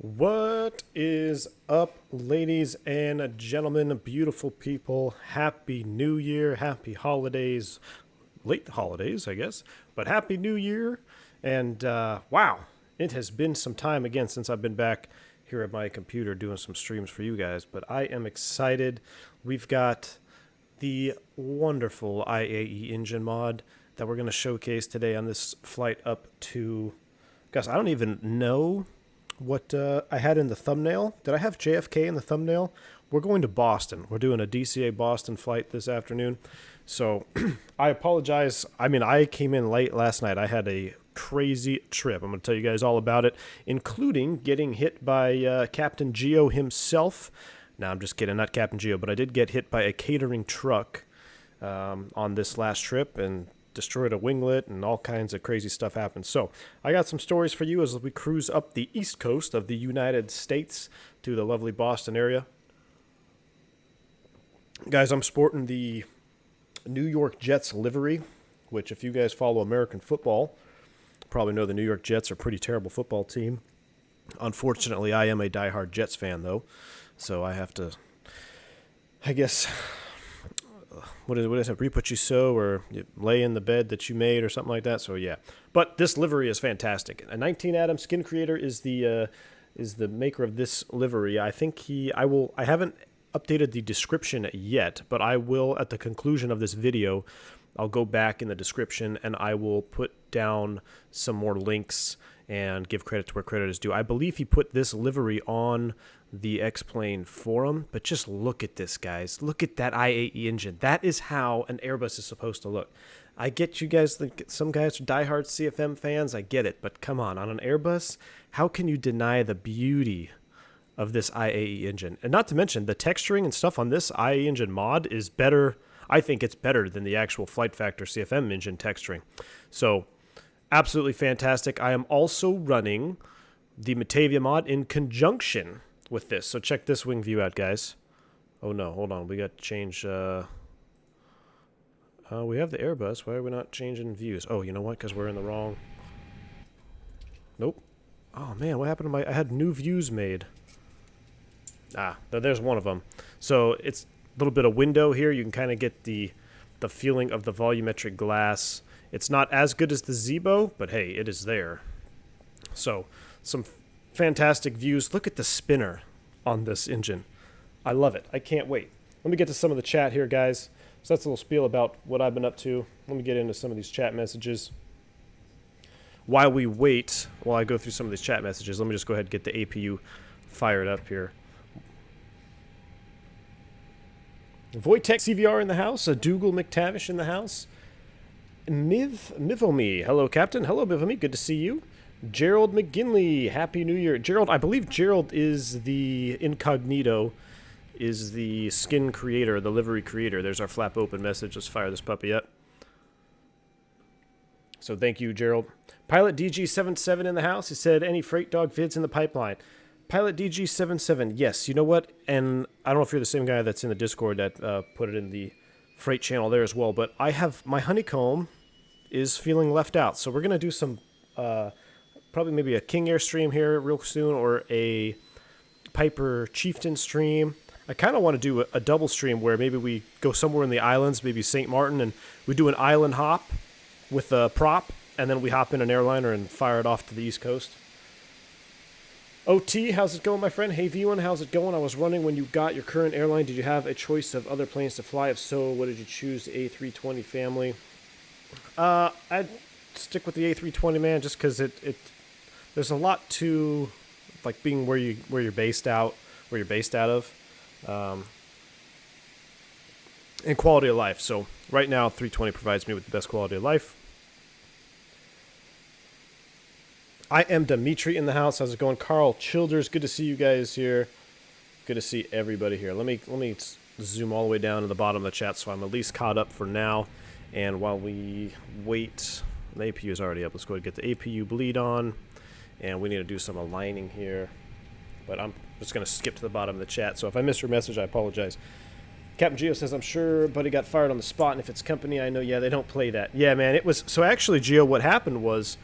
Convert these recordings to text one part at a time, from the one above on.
What is up, ladies and gentlemen, beautiful people? Happy New Year, happy holidays, late holidays, I guess, but happy New Year. And wow, it has been some time again since I've been back here at my computer doing some streams for you guys, but I am excited. We've got the wonderful IAE engine mod that we're going to showcase today on this flight up to, guys, I don't even know what I had in the thumbnail. Did I have JFK in the thumbnail? We're going to Boston. We're doing a DCA Boston flight this afternoon. So I apologize. I mean, I came in late last night. I had a crazy trip. I'm going to tell you guys all about it, including getting hit by Captain Geo himself. No, I'm just kidding. Not Captain Geo, but I did get hit by a catering truck on this last trip and destroyed a winglet, and all kinds of crazy stuff happened. So I got some stories for you as we cruise up the east coast of the United States to the lovely Boston area. Guys, I'm sporting the New York Jets livery, which if you guys follow American football, probably know the New York Jets are a pretty terrible football team. Unfortunately, I am a diehard Jets fan, though, so I have to, I guess, what is it, reap what you sow, or you lay in the bed that you made, or something like that. So yeah, but this livery is fantastic. A 19 Atom Skin Creator is the maker of this livery. I think I haven't updated the description yet, but I will at the conclusion of this video. I'll go back in the description and I will put down some more links and give credit to where credit is due. I believe he put this livery on the X-Plane forum, but just look at this, guys. Look at that IAE engine. That is how an Airbus is supposed to look. I get you guys think some guys are diehard CFM fans. I get it, but come on an Airbus, how can you deny the beauty of this IAE engine? And not to mention the texturing and stuff on this IAE engine mod is better. I think it's better than the actual FlightFactor CFM engine texturing. So absolutely fantastic. I am also running the Matavia mod in conjunction with this. So check this wing view out, guys. Oh no, hold on. We got to change. We have the Airbus. Why are we not changing views? Oh, you know what? Because we're in the wrong. Nope. Oh man, what happened to my? I had new views made. There's one of them. So it's a little bit of window here. You can kind of get the feeling of the volumetric glass. It's not as good as the ZIBO, but hey, it is there. So some fantastic views. Look at the spinner on this engine. I love it. I can't wait. Let me get to some of the chat here, guys. So that's a little spiel about what I've been up to. Let me get into some of these chat messages. While we wait, while I go through some of these chat messages, let me just go ahead and get the APU fired up here. Wojtek CVR in the house. Dougal McTavish in the house. Mivomi. Hello, Captain. Hello, Mivomi. Good to see you. Gerald McGinley. Happy New Year. Gerald, I believe Gerald is the incognito, is the skin creator, the livery creator. There's our flap open message. Let's fire this puppy up. So thank you, Gerald. Pilot DG77 in the house. He said, any Freight Dog vids in the pipeline? Pilot DG77, yes. You know what? And I don't know if you're the same guy that's in the Discord that put it in the Freight channel there as well, but I have my Honeycomb is feeling left out. So we're going to do some, probably maybe a King Air stream here real soon, or a Piper Chieftain stream. I kind of want to do a double stream where maybe we go somewhere in the islands, maybe St. Martin, and we do an island hop with a prop, and then we hop in an airliner and fire it off to the East Coast. OT, how's it going, my friend? Hey, V1, how's it going? I was wondering, when you got your current airline, did you have a choice of other planes to fly? If so, what did you choose? The A320 family? I'd stick with the A320, man, just because there's a lot to like being where you're based out of, and quality of life. So right now, 320 provides me with the best quality of life. I am Dimitri in the house. How's it going? Carl Childers, good to see you guys here. Good to see everybody here. Let me zoom all the way down to the bottom of the chat so I'm at least caught up for now. And while we wait, the APU is already up. Let's go ahead and get the APU bleed on. And we need to do some aligning here. But I'm just going to skip to the bottom of the chat. So if I missed your message, I apologize. Captain Geo says, I'm sure Buddy got fired on the spot. And if it's company, I know, yeah, they don't play that. Yeah, man, it was. So actually, Geo, what happened was,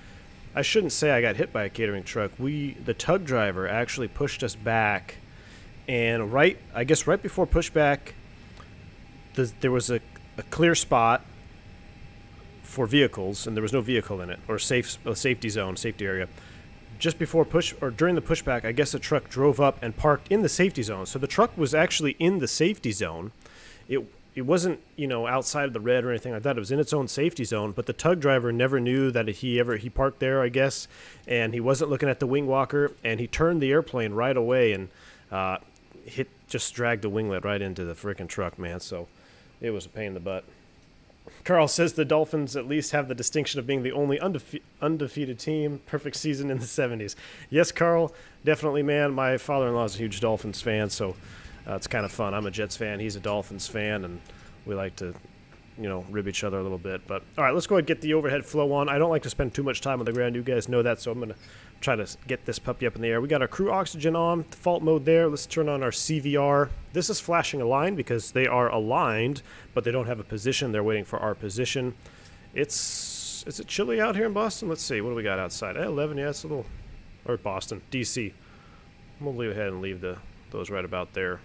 I shouldn't say I got hit by a catering truck. The tug driver actually pushed us back, and right before pushback, there was a clear spot for vehicles, and there was no vehicle in it, or a safety zone, safety area. Just before during the pushback, I guess a truck drove up and parked in the safety zone. So the truck was actually in the safety zone. It wasn't, outside of the red or anything like that. It was in its own safety zone, but the tug driver never knew that he parked there, I guess, and he wasn't looking at the wing walker, and he turned the airplane right away and just dragged the winglet right into the frickin' truck, man. So it was a pain in the butt. Carl says the Dolphins at least have the distinction of being the only undefeated team. Perfect season in the 70s. Yes, Carl, definitely, man. My father-in-law is a huge Dolphins fan, so it's kind of fun. I'm a Jets fan. He's a Dolphins fan, and we like to, rib each other a little bit. But, all right, let's go ahead and get the overhead flow on. I don't like to spend too much time on the ground. You guys know that, so I'm going to try to get this puppy up in the air. We got our crew oxygen on, default mode there. Let's turn on our CVR. This is flashing a line because they are aligned, but they don't have a position. They're waiting for our position. Is it chilly out here in Boston? Let's see. What do we got outside? 11, yeah, it's a little... Or Boston, D.C. I'm going to leave ahead and leave those right about there.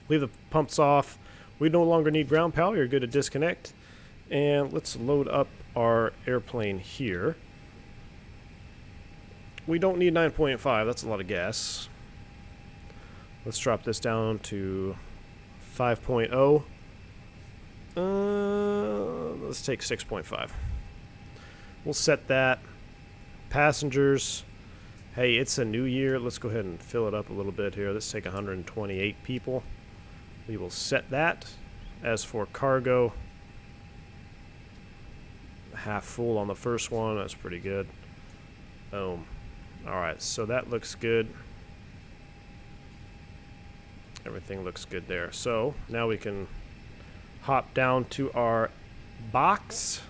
Leave the pumps off. We no longer need ground power. You're good to disconnect. And let's load up our airplane here. We don't need 9.5. That's a lot of gas. Let's drop this down to 5.0. Let's take 6.5. We'll set that. Passengers. Hey, it's a new year. Let's go ahead and fill it up a little bit here. Let's take 128 people. We will set that. As for cargo, half full on the first one. That's pretty good. Boom. Alright, so that looks good. Everything looks good there. So now we can hop down to our box.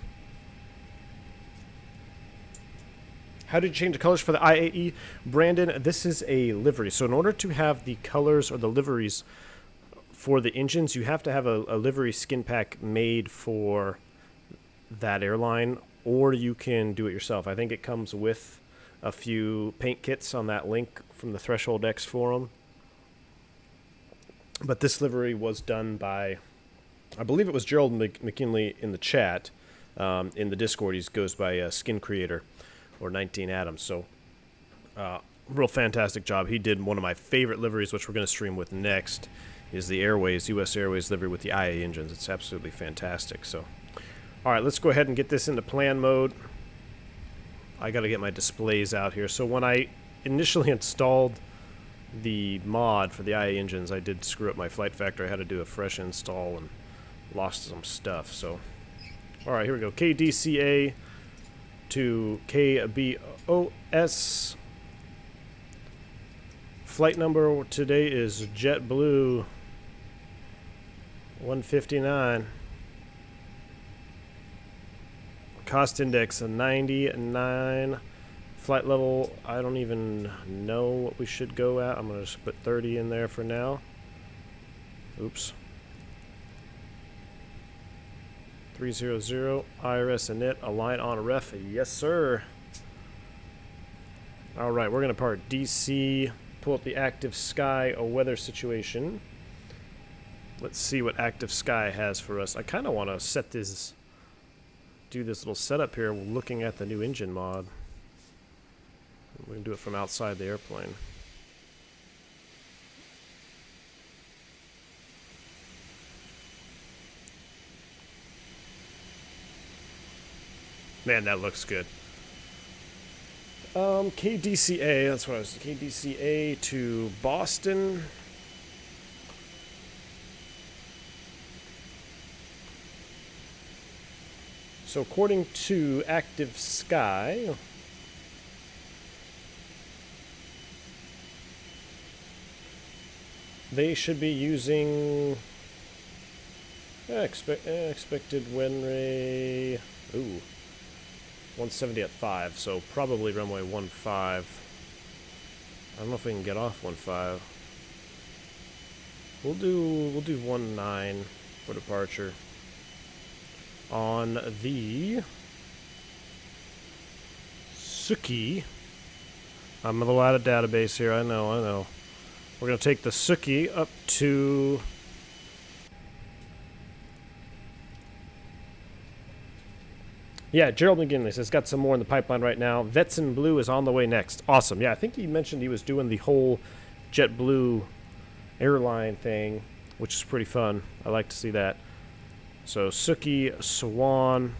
How did you change the colors for the IAE? Brandon, this is a livery. So in order to have the colors or the liveries for the engines, you have to have a livery skin pack made for that airline, or you can do it yourself. I think it comes with a few paint kits on that link from the Threshold X forum. But this livery was done by, I believe it was Gerald McKinley in the chat. In the Discord, he goes by Skin Creator or 19 Addams. So, real fantastic job. He did one of my favorite liveries, which we're going to stream with next, is the US Airways livery with the IAE engines. It's absolutely fantastic. So, all right, let's go ahead and get this into plan mode. I got to get my displays out here. So when I initially installed the mod for the IAE engines, I did screw up my FlightFactor. I had to do a fresh install and lost some stuff. So, all right, here we go. KDCA to KBOS. Flight number today is JetBlue 159. Cost index of 99. Flight level, I don't even know what we should go at. I'm going to just put 30 in there for now. Oops. 300, IRS init, align on ref. Yes, sir. All right, we're going to part DC, pull up the active sky weather situation. Let's see what active sky has for us. I kind of want to set this, do this little setup here looking at the new engine mod. We can do it from outside the airplane. Man, that looks good. KDCA, that's what I was, KDCA to Boston. So according to Active Sky, they should be using expected wind ray. Ooh. 170 at 5, so probably runway 15. I don't know if we can get off 15. We'll do 19 for departure. On the Suki. I'm a little out of database here. I know. We're going to take the Suki up to... Yeah, Gerald McGinley says, got some more in the pipeline right now. Vetson Blue is on the way next. Awesome. Yeah, I think he mentioned he was doing the whole JetBlue airline thing, which is pretty fun. I like to see that. So, Suki, Swan.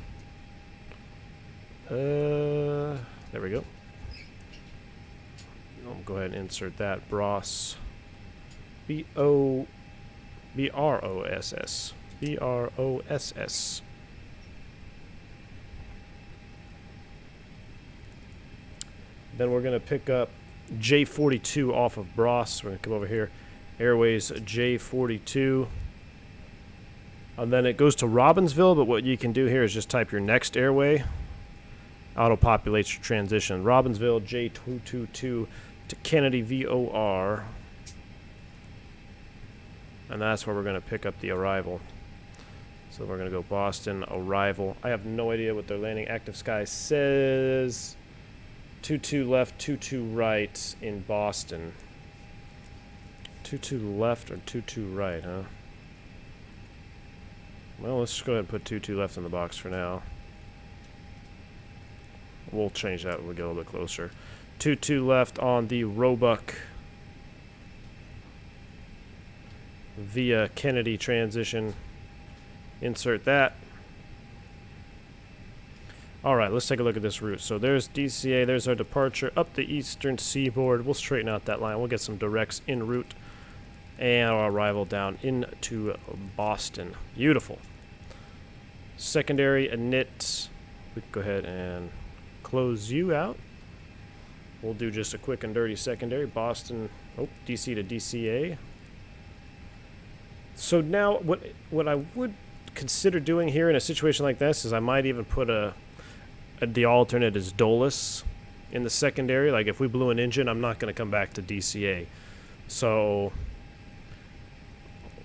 There we go. I'll go ahead and insert that. Bross. B-R-O-S-S. B-R-O-S-S. Then we're going to pick up J42 off of Bross. We're going to come over here. Airways J42. And then it goes to Robbinsville, but what you can do here is just type your next airway. Auto-populates your transition. Robbinsville J222 to Kennedy VOR. And that's where we're going to pick up the arrival. So we're going to go Boston, arrival. I have no idea what their landing. Active Sky says 22 left, 22 right in Boston. 22 left or 22 right, huh? Well, let's just go ahead and put 22 left in the box for now. We'll change that when we get a little bit closer. 22 left on the Roebuck via Kennedy transition. Insert that. All right, let's take a look at this route. So there's DCA, there's our departure up the eastern seaboard. We'll straighten out that line. We'll get some directs en route and our arrival down into Boston. Beautiful. Secondary init. We can go ahead and close you out. We'll do just a quick and dirty secondary. Boston, DC to DCA. So now what I would consider doing here in a situation like this is I might even put the alternate as Dulles in the secondary. Like if we blew an engine, I'm not going to come back to DCA. So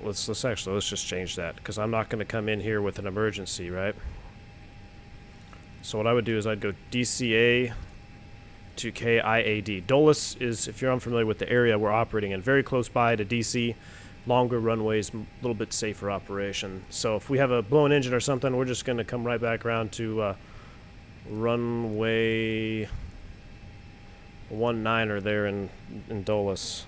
let's just change that because I'm not going to come in here with an emergency, right? So what I would do is I'd go DCA to KIAD. Dulles is, if you're unfamiliar with the area we're operating in, very close by to DC. Longer runways, a little bit safer operation. So if we have a blown engine or something, we're just going to come right back around to runway 19er there in Dulles.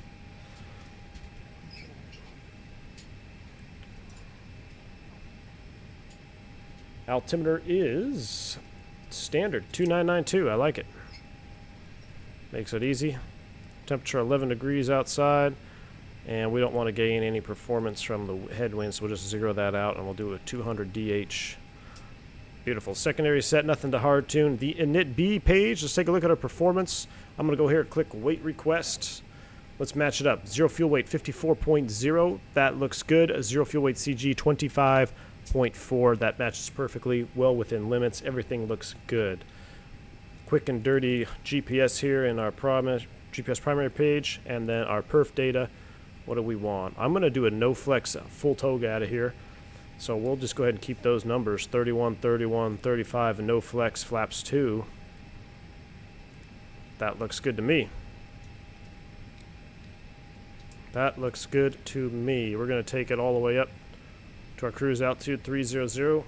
Altimeter is standard 2992. I like it. Makes it easy. Temperature 11 degrees outside. And we don't want to gain any performance from the headwind, so we'll just zero that out, and we'll do a 200 DH. Beautiful. Secondary set, nothing to hard tune. The init B page, let's take a look at our performance. I'm going to go here and click weight request. Let's match it up. Zero fuel weight 54.0. That looks good. Zero fuel weight CG 25.4. That matches perfectly, well within limits. Everything looks good. Quick and dirty GPS here in our GPS primary page, and then our perf data. What do we want? I'm going to do a no flex full toga out of here. So we'll just go ahead and keep those numbers, 31, 31, 35, and no flex flaps 2. That looks good to me. That looks good to me. We're going to take it all the way up to our cruise altitude 300.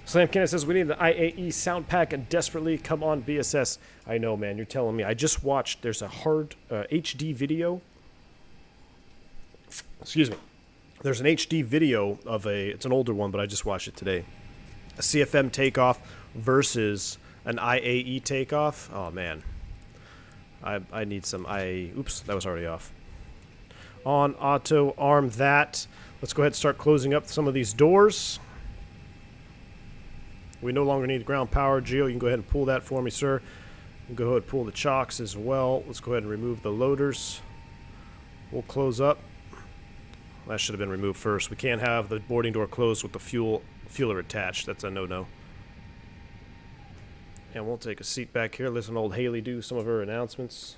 Slam Kenneth says, we need the IAE sound pack desperately. Come on, BSS. I know, man. You're telling me. I just watched, there's a hard HD video. Excuse me. There's an HD video of it's an older one, but I just watched it today. A CFM takeoff versus an IAE takeoff. Oh, man. I need some IAE. Oops, that was already off. On auto, arm that. Let's go ahead and start closing up some of these doors. We no longer need ground power. Geo, you can go ahead and pull that for me, sir. You can go ahead and pull the chocks as well. Let's go ahead and remove the loaders. We'll close up. That should have been removed first. We can't have the boarding door closed with the fueler attached. That's a no-no. And we'll take a seat back here. Listen to old Haley do some of her announcements.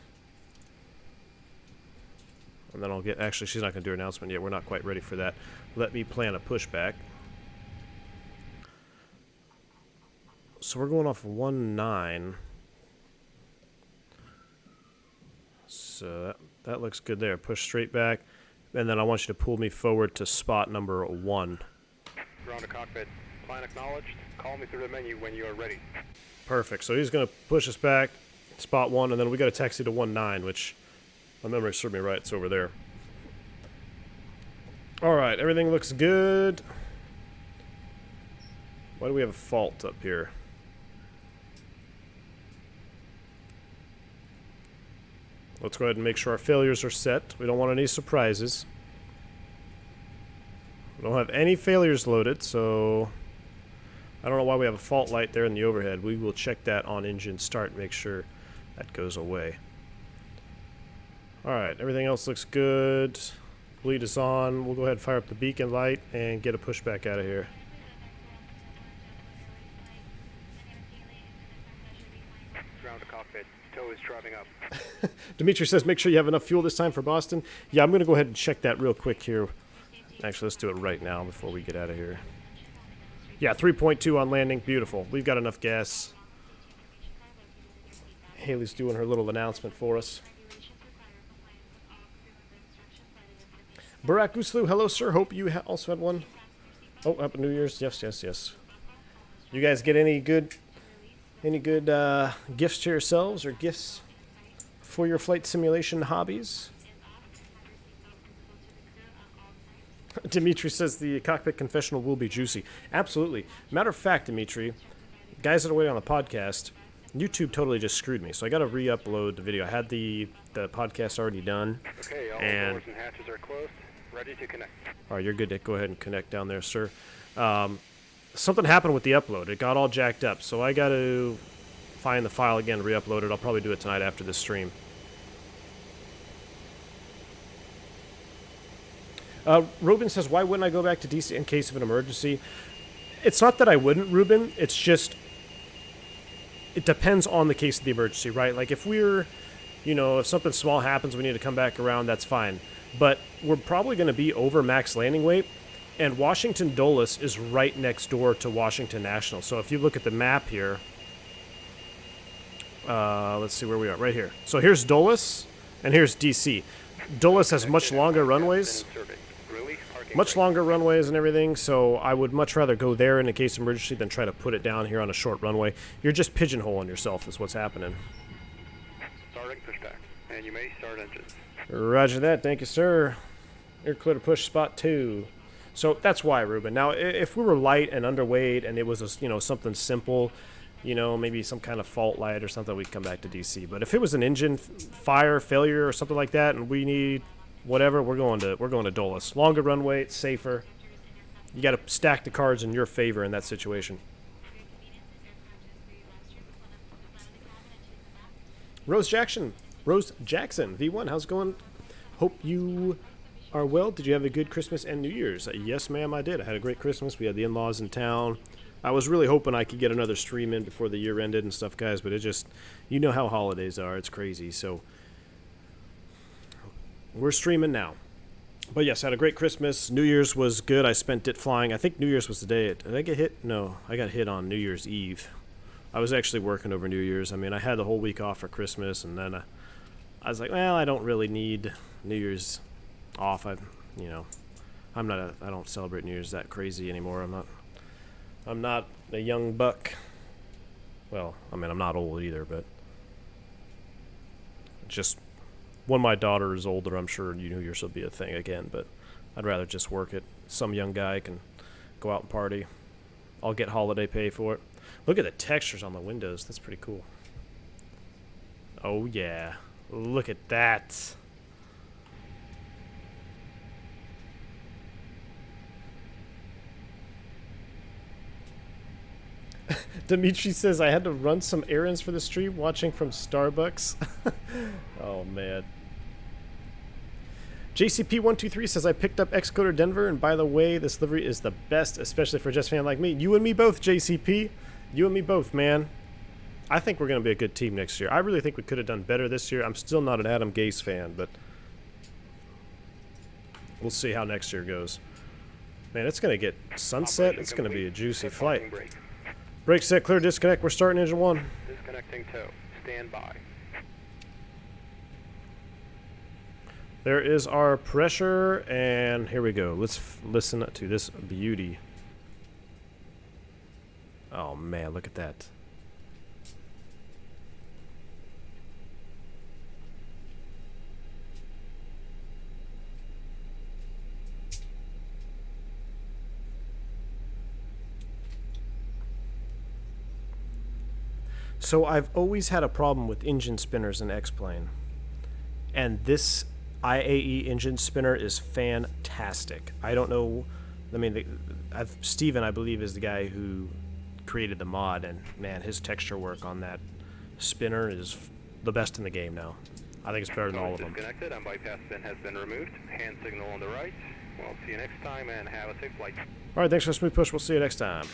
And then I'll get... Actually, she's not going to do her announcement yet. We're not quite ready for that. Let me plan a pushback. So we're going off 1.9. So that looks good there. Push straight back. And then I want you to pull me forward to spot number 1. Ground to cockpit. Plan acknowledged. Call me through the menu when you are ready. Perfect. So he's going to push us back, spot 1, and then we got to taxi to 1.9, which my memory served me right. It's over there. All right. Everything looks good. Why do we have a fault up here? Let's go ahead and make sure our failures are set. We don't want any surprises. We don't have any failures loaded, so I don't know why we have a fault light there in the overhead. We will check that on engine start and make sure that goes away. Alright, everything else looks good. Bleed is on. We'll go ahead and fire up the beacon light and get a pushback out of here. Ground to cockpit. Tow is driving up. Dimitri says, make sure you have enough fuel this time for Boston. Yeah, I'm going to go ahead and check that real quick here. Actually, let's do it right now before we get out of here. Yeah, 3.2 on landing. Beautiful. We've got enough gas. Haley's doing her little announcement for us. Barack Guslu, hello, sir. Hope you also had one. Oh, Happy New Year's. Yes, yes, yes. You guys get any good gifts to yourselves or gifts for your flight simulation hobbies? Dimitri says the cockpit confessional will be juicy. Absolutely. Matter of fact, Dimitri, guys that are waiting on the podcast, YouTube totally just screwed me. So I got to re-upload the video. I had the podcast already done. Okay, all doors and hatches are closed. Ready to connect. All right, you're good to go ahead and connect down there, sir. Something happened with the upload. It got all jacked up. So I got to find the file again, re-upload it. I'll probably do it tonight after this stream. Ruben says, why wouldn't I go back to DC in case of an emergency? It's not that I wouldn't, Ruben. It's just, it depends on the case of the emergency, right? Like if we're, if something small happens, we need to come back around, that's fine. But we're probably going to be over max landing weight, and Washington Dulles is right next door to Washington National. So if you look at the map here, let's see where we are, right here. So here's Dulles, and here's DC. Dulles has much longer runways. Much longer runways and everything, so I would much rather go there in a case of emergency than try to put it down here on a short runway. You're just pigeonholing yourself is what's happening. Starting pushback, and you may start engines. Roger that. Thank you, sir. You're clear to push spot 2. So that's why, Ruben. Now, if we were light and underweight and it was something simple, maybe some kind of fault light or something, we'd come back to DC. But if it was an engine fire failure or something like that, and we need whatever, we're going to Dulles. Longer runway, it's safer. You got to stack the cards in your favor in that situation. Rose Jackson, V1, how's it going? Hope you are well. Did you have a good Christmas and New Year's? Yes, ma'am, I did. I had a great Christmas. We had the in-laws in town. I was really hoping I could get another stream in before the year ended and stuff, guys, but it just, you know how holidays are. It's crazy, so we're streaming now. But yes, I had a great Christmas. New Year's was good. I spent it flying. I think New Year's was the day. Did I get hit? No, I got hit on New Year's Eve. I was actually working over New Year's. I mean, I had the whole week off for Christmas, and then I was like, well, I don't really need New Year's off. I don't celebrate New Year's that crazy anymore. I'm not a young buck. Well, I mean, I'm not old either, but just when my daughter is older, I'm sure New Year's will be a thing again, but I'd rather just work it. Some young guy can go out and party. I'll get holiday pay for it. Look at the textures on the windows. That's pretty cool. Oh, yeah. Look at that. Dimitri says, I had to run some errands for the stream watching from Starbucks. Oh, man. JCP123 says, I picked up Xcoder Denver, and by the way, this livery is the best, especially for a Jets fan like me. You and me both, JCP. You and me both, man. I think we're going to be a good team next year. I really think we could have done better this year. I'm still not an Adam Gase fan, but we'll see how next year goes. Man, it's going to get sunset. It's going to be a juicy flight. Brake set, clear, disconnect. We're starting engine 1. Disconnecting tow. Stand by. There is our pressure, and here we go. Let's listen to this beauty. Oh man, look at that. So I've always had a problem with engine spinners in X-Plane, and this IAE engine spinner is fantastic. I don't know, I mean, Steven, I believe, is the guy who created the mod, and man, his texture work on that spinner is the best in the game now. I think it's better than all of them. Disconnected, and bypass pin has been removed. Hand signal on the right. We'll see you next time, and have a safe flight. All right, thanks for the smooth push. We'll see you next time.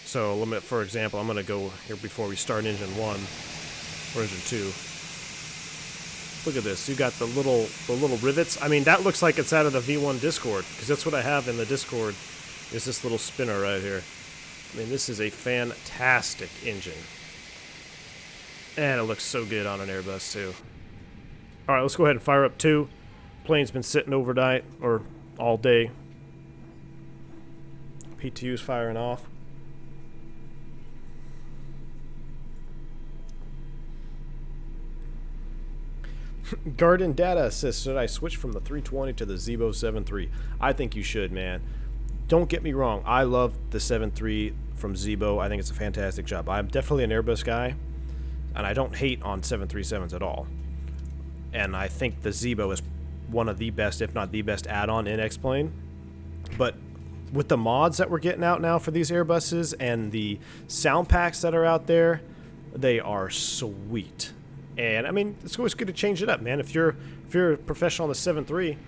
So, for example, I'm going to go here before we start engine 1 or engine 2. Look at this. You got the little rivets. I mean, that looks like it's out of the V1 Discord, because that's what I have in the Discord, is this little spinner right here. I mean, this is a fantastic engine. And it looks so good on an Airbus, too. All right, let's go ahead and fire up 2. Plane's been sitting overnight, or all day. PTU's firing off. Garden Data says, should I switch from the 320 to the ZIBO 7.3? I think you should, man. Don't get me wrong. I love the 7.3 from ZIBO. I think it's a fantastic job. I'm definitely an Airbus guy, and I don't hate on 737s at all. And I think the ZIBO is one of the best, if not the best, add-on in X-Plane. But with the mods that we're getting out now for these Airbuses and the sound packs that are out there, they are sweet. And I mean, it's always good to change it up, man. If you're a professional on the 7.3,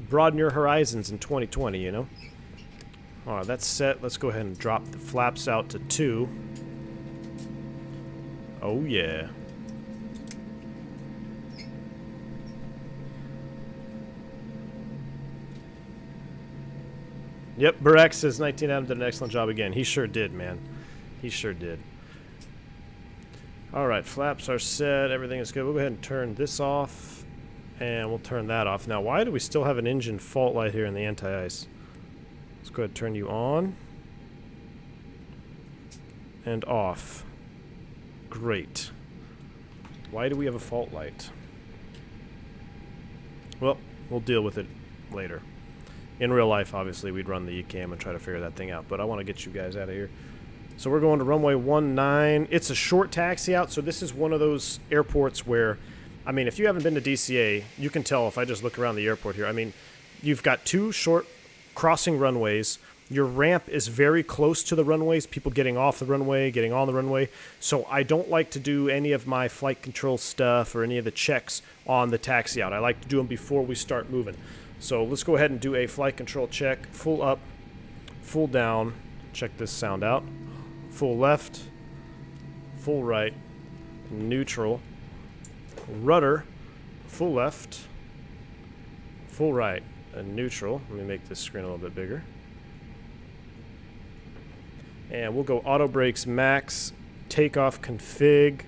broaden your horizons in 2020, you know. All right, that's set. Let's go ahead and drop the flaps out to 2. Oh yeah. Yep, Burak says 19 Adam did an excellent job again. He sure did, man. He sure did. All right, flaps are set. Everything is good. We'll go ahead and turn this off, and we'll turn that off. Now, why do we still have an engine fault light here in the anti-ice? Let's go ahead and turn you on and off. Great. Why do we have a fault light? Well, we'll deal with it later. In real life, obviously, we'd run the ECAM and try to figure that thing out, but I want to get you guys out of here. So we're going to runway 19. It's a short taxi out, so this is one of those airports where, I mean, if you haven't been to DCA, you can tell if I just look around the airport here. I mean, you've got 2 short crossing runways. Your ramp is very close to the runways, people getting off the runway, getting on the runway. So I don't like to do any of my flight control stuff or any of the checks on the taxi out. I like to do them before we start moving. So let's go ahead and do a flight control check. Full up, full down. Check this sound out. Full left, full right, neutral, rudder, full left, full right, and neutral. Let me make this screen a little bit bigger. And we'll go auto brakes max, takeoff config.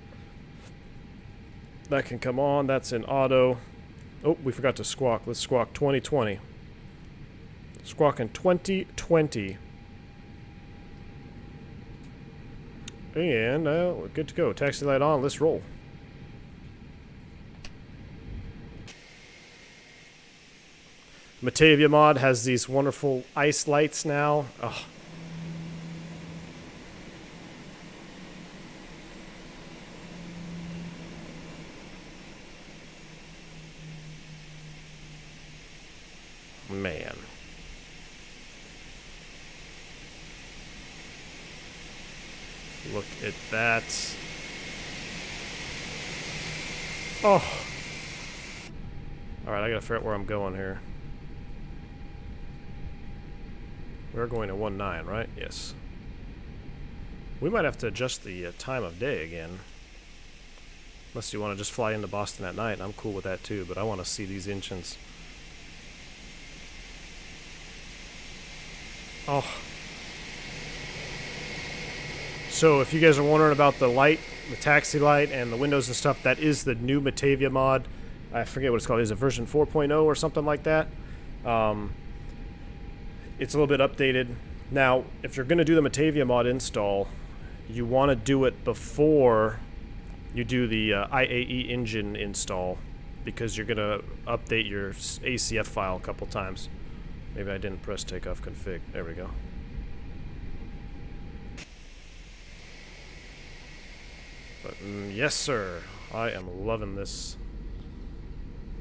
That can come on, that's in auto. Oh, we forgot to squawk. Let's squawk 2020. Squawking 2020. And we're good to go. Taxi light on. Let's roll. Matavia mod has these wonderful ice lights now. Oh. Man. Look at that. Oh. Alright, I gotta figure out where I'm going here. We're going to 19, right? Yes. We might have to adjust the time of day again. Unless you want to just fly into Boston at night. I'm cool with that too, but I want to see these engines. Oh. So if you guys are wondering about the light, the taxi light, and the windows and stuff, that is the new Matavia mod. I forget what it's called. Is it version 4.0 or something like that? It's a little bit updated. Now, if you're going to do the Matavia mod install, you want to do it before you do the IAE engine install, because you're going to update your ACF file a couple times. Maybe I didn't press takeoff config. There we go. But yes, sir. I am loving this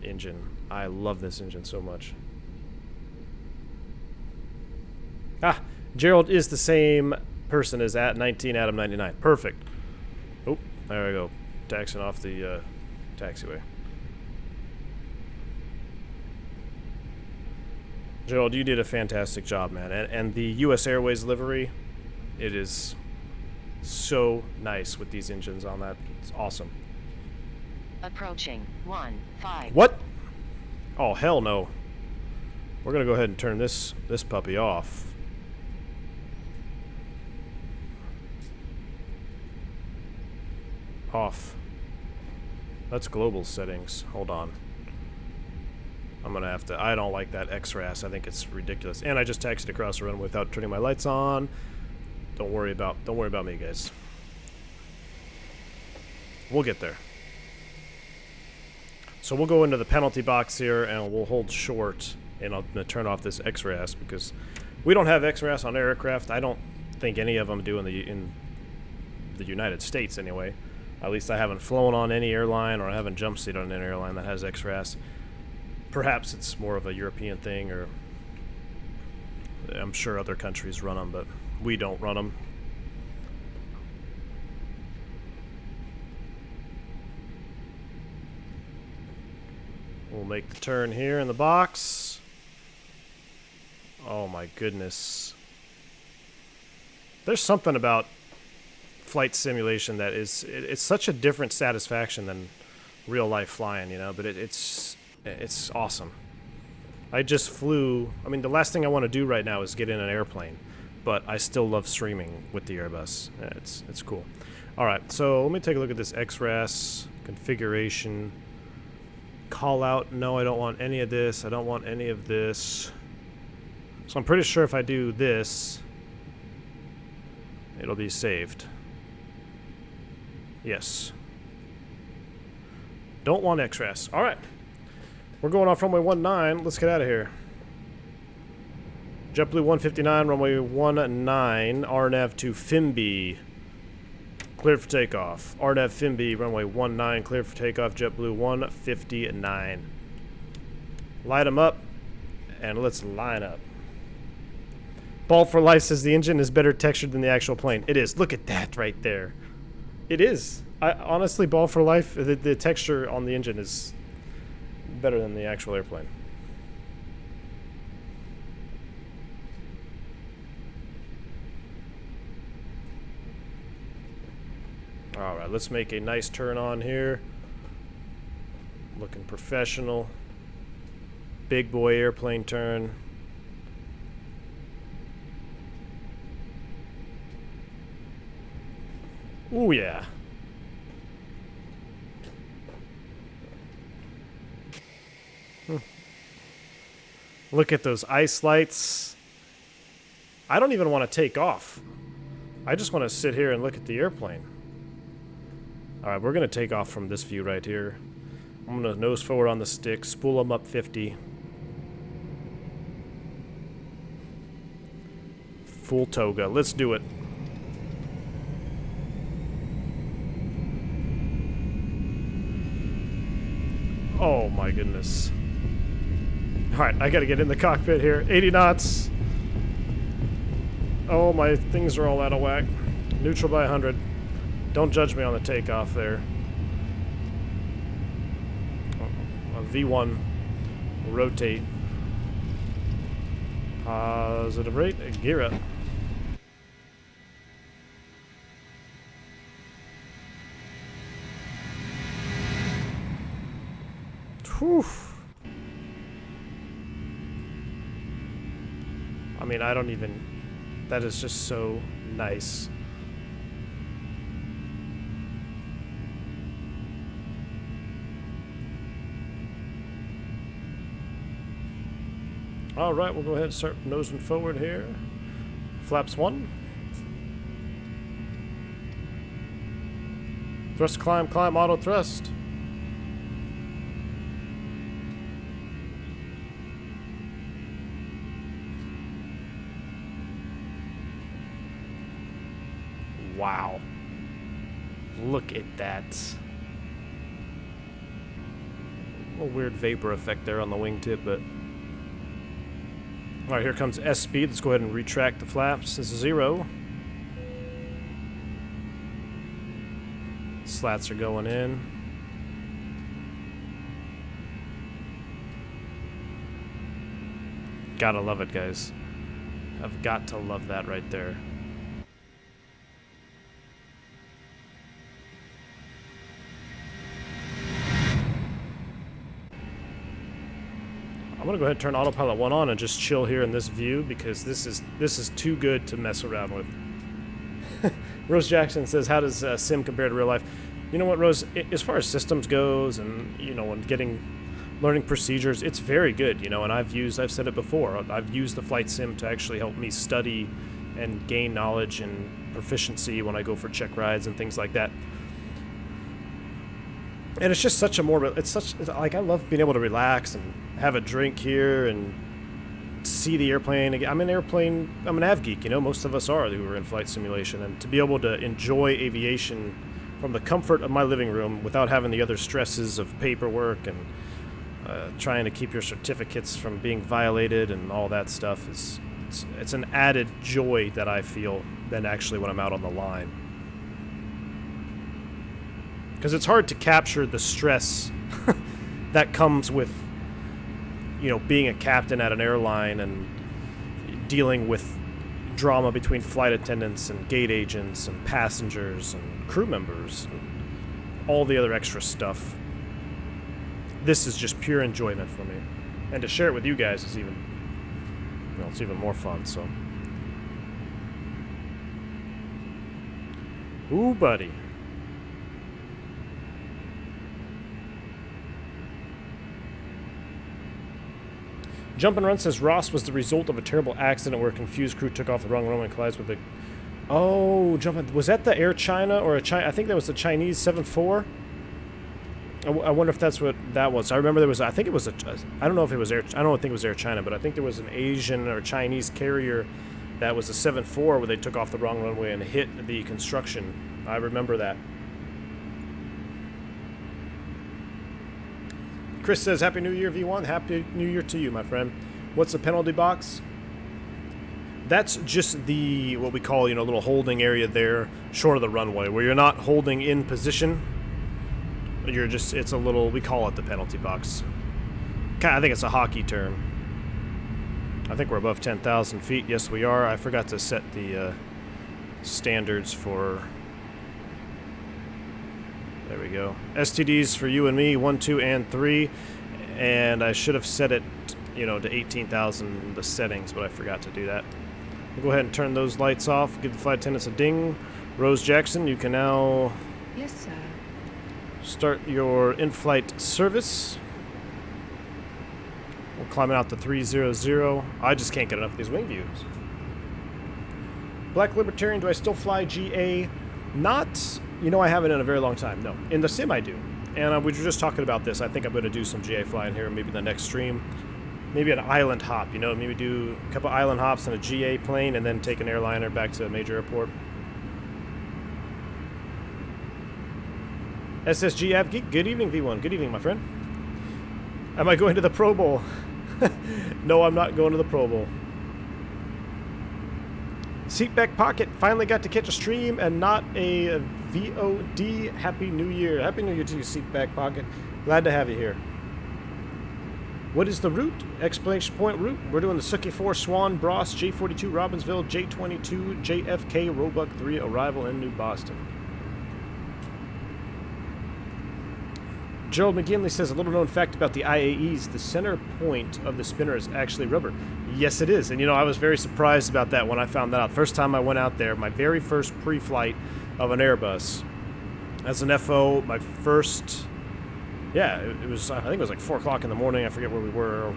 engine. I love this engine so much. Ah, Gerald is the same person as at 19 Adam 99. Perfect. Oh, there we go. Taxing off the taxiway. Gerald, you did a fantastic job, man. And the US Airways livery, it is so nice with these engines on that. It's awesome. Approaching 1-5. What? Oh, hell no. We're going to go ahead and turn this puppy off. Off. That's global settings. Hold on. I'm gonna have to. I don't like that XRAS. I think it's ridiculous. And I just taxied across the runway without turning my lights on. Don't worry about me, guys. We'll get there. So we'll go into the penalty box here, and we'll hold short. And I'm gonna turn off this XRAS because we don't have XRAS on aircraft. I don't think any of them do in the United States anyway. At least I haven't flown on any airline, or I haven't jump seated on any airline that has XRAS. Perhaps it's more of a European thing, or I'm sure other countries run them, but we don't run them. We'll make the turn here in the box. Oh my goodness. There's something about flight simulation that it's such a different satisfaction than real life flying, you know, but it's awesome. I just flew. I mean, the last thing I want to do right now is get in an airplane, but I still love streaming with the Airbus. It's cool. All right, so let me take a look at this XRAS configuration. Call out. No, I don't want any of this. I don't want any of this. So I'm pretty sure if I do this, it'll be saved. Yes. Don't want XRAS. All right. We're going off runway 19. Let's get out of here. JetBlue 159, runway 19, RNAV to Fimby. Cleared for takeoff. RNAV Fimby, runway 19, cleared for takeoff. JetBlue 159. Light them up, and let's line up. Ball for Life says the engine is better textured than the actual plane. It is. Look at that right there. It is. Honestly, Ball for Life, the texture on the engine is better than the actual airplane. All right, let's make a nice turn on here. Looking professional. Big boy airplane turn. Ooh, yeah. Look at those ice lights. I don't even want to take off. I just want to sit here and look at the airplane. All right, we're going to take off from this view right here. I'm going to nose forward on the stick, spool them up 50. Full toga. Let's do it. Oh my goodness. Alright, I gotta get in the cockpit here. 80 knots. Oh, my things are all out of whack. Neutral by 100. Don't judge me on the takeoff there. V1. Rotate. Positive rate. Gear up. Whew. I mean, I don't even... That is just so nice. All right, we'll go ahead and start nosing forward here. Flaps 1. Thrust, climb, climb, auto thrust. Wow. Look at that. A weird vapor effect there on the wingtip, but... Alright, here comes S speed. Let's go ahead and retract the flaps. This is 0. Slats are going in. Gotta love it, guys. I've got to love that right there. I'm gonna go ahead and turn autopilot 1 on and just chill here in this view because this is too good to mess around with. Rose Jackson says, "How does sim compare to real life?" You know what, Rose? As far as systems goes, and and learning procedures, it's very good. And I've said it before. I've used the flight sim to actually help me study and gain knowledge and proficiency when I go for check rides and things like that. And it's just such a I love being able to relax and have a drink here and see the airplane. I'm an av geek, most of us are who are in flight simulation, and to be able to enjoy aviation from the comfort of my living room without having the other stresses of paperwork and trying to keep your certificates from being violated and all that stuff it's an added joy that I feel than actually when I'm out on the line. Because it's hard to capture the stress that comes with, being a captain at an airline and dealing with drama between flight attendants and gate agents and passengers and crew members and all the other extra stuff. This is just pure enjoyment for me. And to share it with you guys is it's even more fun, so. Ooh, buddy. Jump and Run says Ross was the result of a terrible accident where a confused crew took off the wrong runway and collides with the... Oh, was that the Air China or I think that was the Chinese 7-4? I wonder if that's what that was. I remember there was, I think it was I don't know if it was I don't think it was Air China, but I think there was an Asian or Chinese carrier that was a 7-4 where they took off the wrong runway and hit the construction. I remember that. Chris says, Happy New Year, V1. Happy New Year to you, my friend. What's the penalty box? That's just what we call, little holding area there, short of the runway, where you're not holding in position. It's a little, we call it the penalty box. I think it's a hockey term. I think we're above 10,000 feet. Yes, we are. I forgot to set the standards for... There we go. STDs for you and me, 1, 2, and 3. And I should have set it, to 18,000, the settings, but I forgot to do that. We'll go ahead and turn those lights off. Give the flight attendants a ding. Rose Jackson, you can now... Yes, sir. Start your in-flight service. We're climbing out to 300. I just can't get enough of these wing views. Black Libertarian, do I still fly GA? Not... I haven't in a very long time. No. In the sim, I do. And we were just talking about this. I think I'm going to do some GA flying here, maybe the next stream. Maybe an island hop, maybe do a couple island hops in a GA plane and then take an airliner back to a major airport. SSG Av Geek, good evening, V1. Good evening, my friend. Am I going to the Pro Bowl? No, I'm not going to the Pro Bowl. Seatback Pocket finally got to catch a stream and not a VOD. Happy New Year. Happy New Year to you, Seatback Pocket. Glad to have you here. What is the route? Exclamation point route. We're doing the Suki 4, Swan, Bross, J42, Robbinsville, J22, JFK, Roebuck 3, arrival in New Boston. Gerald McGinley says, a little known fact about the IAEs, the center point of the spinner is actually rubber. Yes, it is. And, I was very surprised about that when I found that out. First time I went out there, my very first pre-flight of an Airbus. As an FO, my first... Yeah, it was, I think it was like 4 o'clock in the morning. I forget where we were.